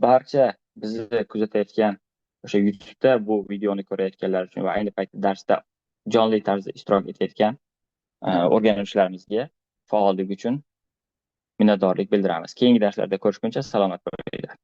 Barcha bizni kuzatayotgan o'sha YouTube'da bu videoni ko'rayotganlar uchun va ayni paytda darsda jonli tarzda ishtirok etayotgan o'rganuvchilarimizga faolligi uchun minnatdorlik bildiramiz. Keyingi darslarda ko'rishguncha salomat bo'linglar.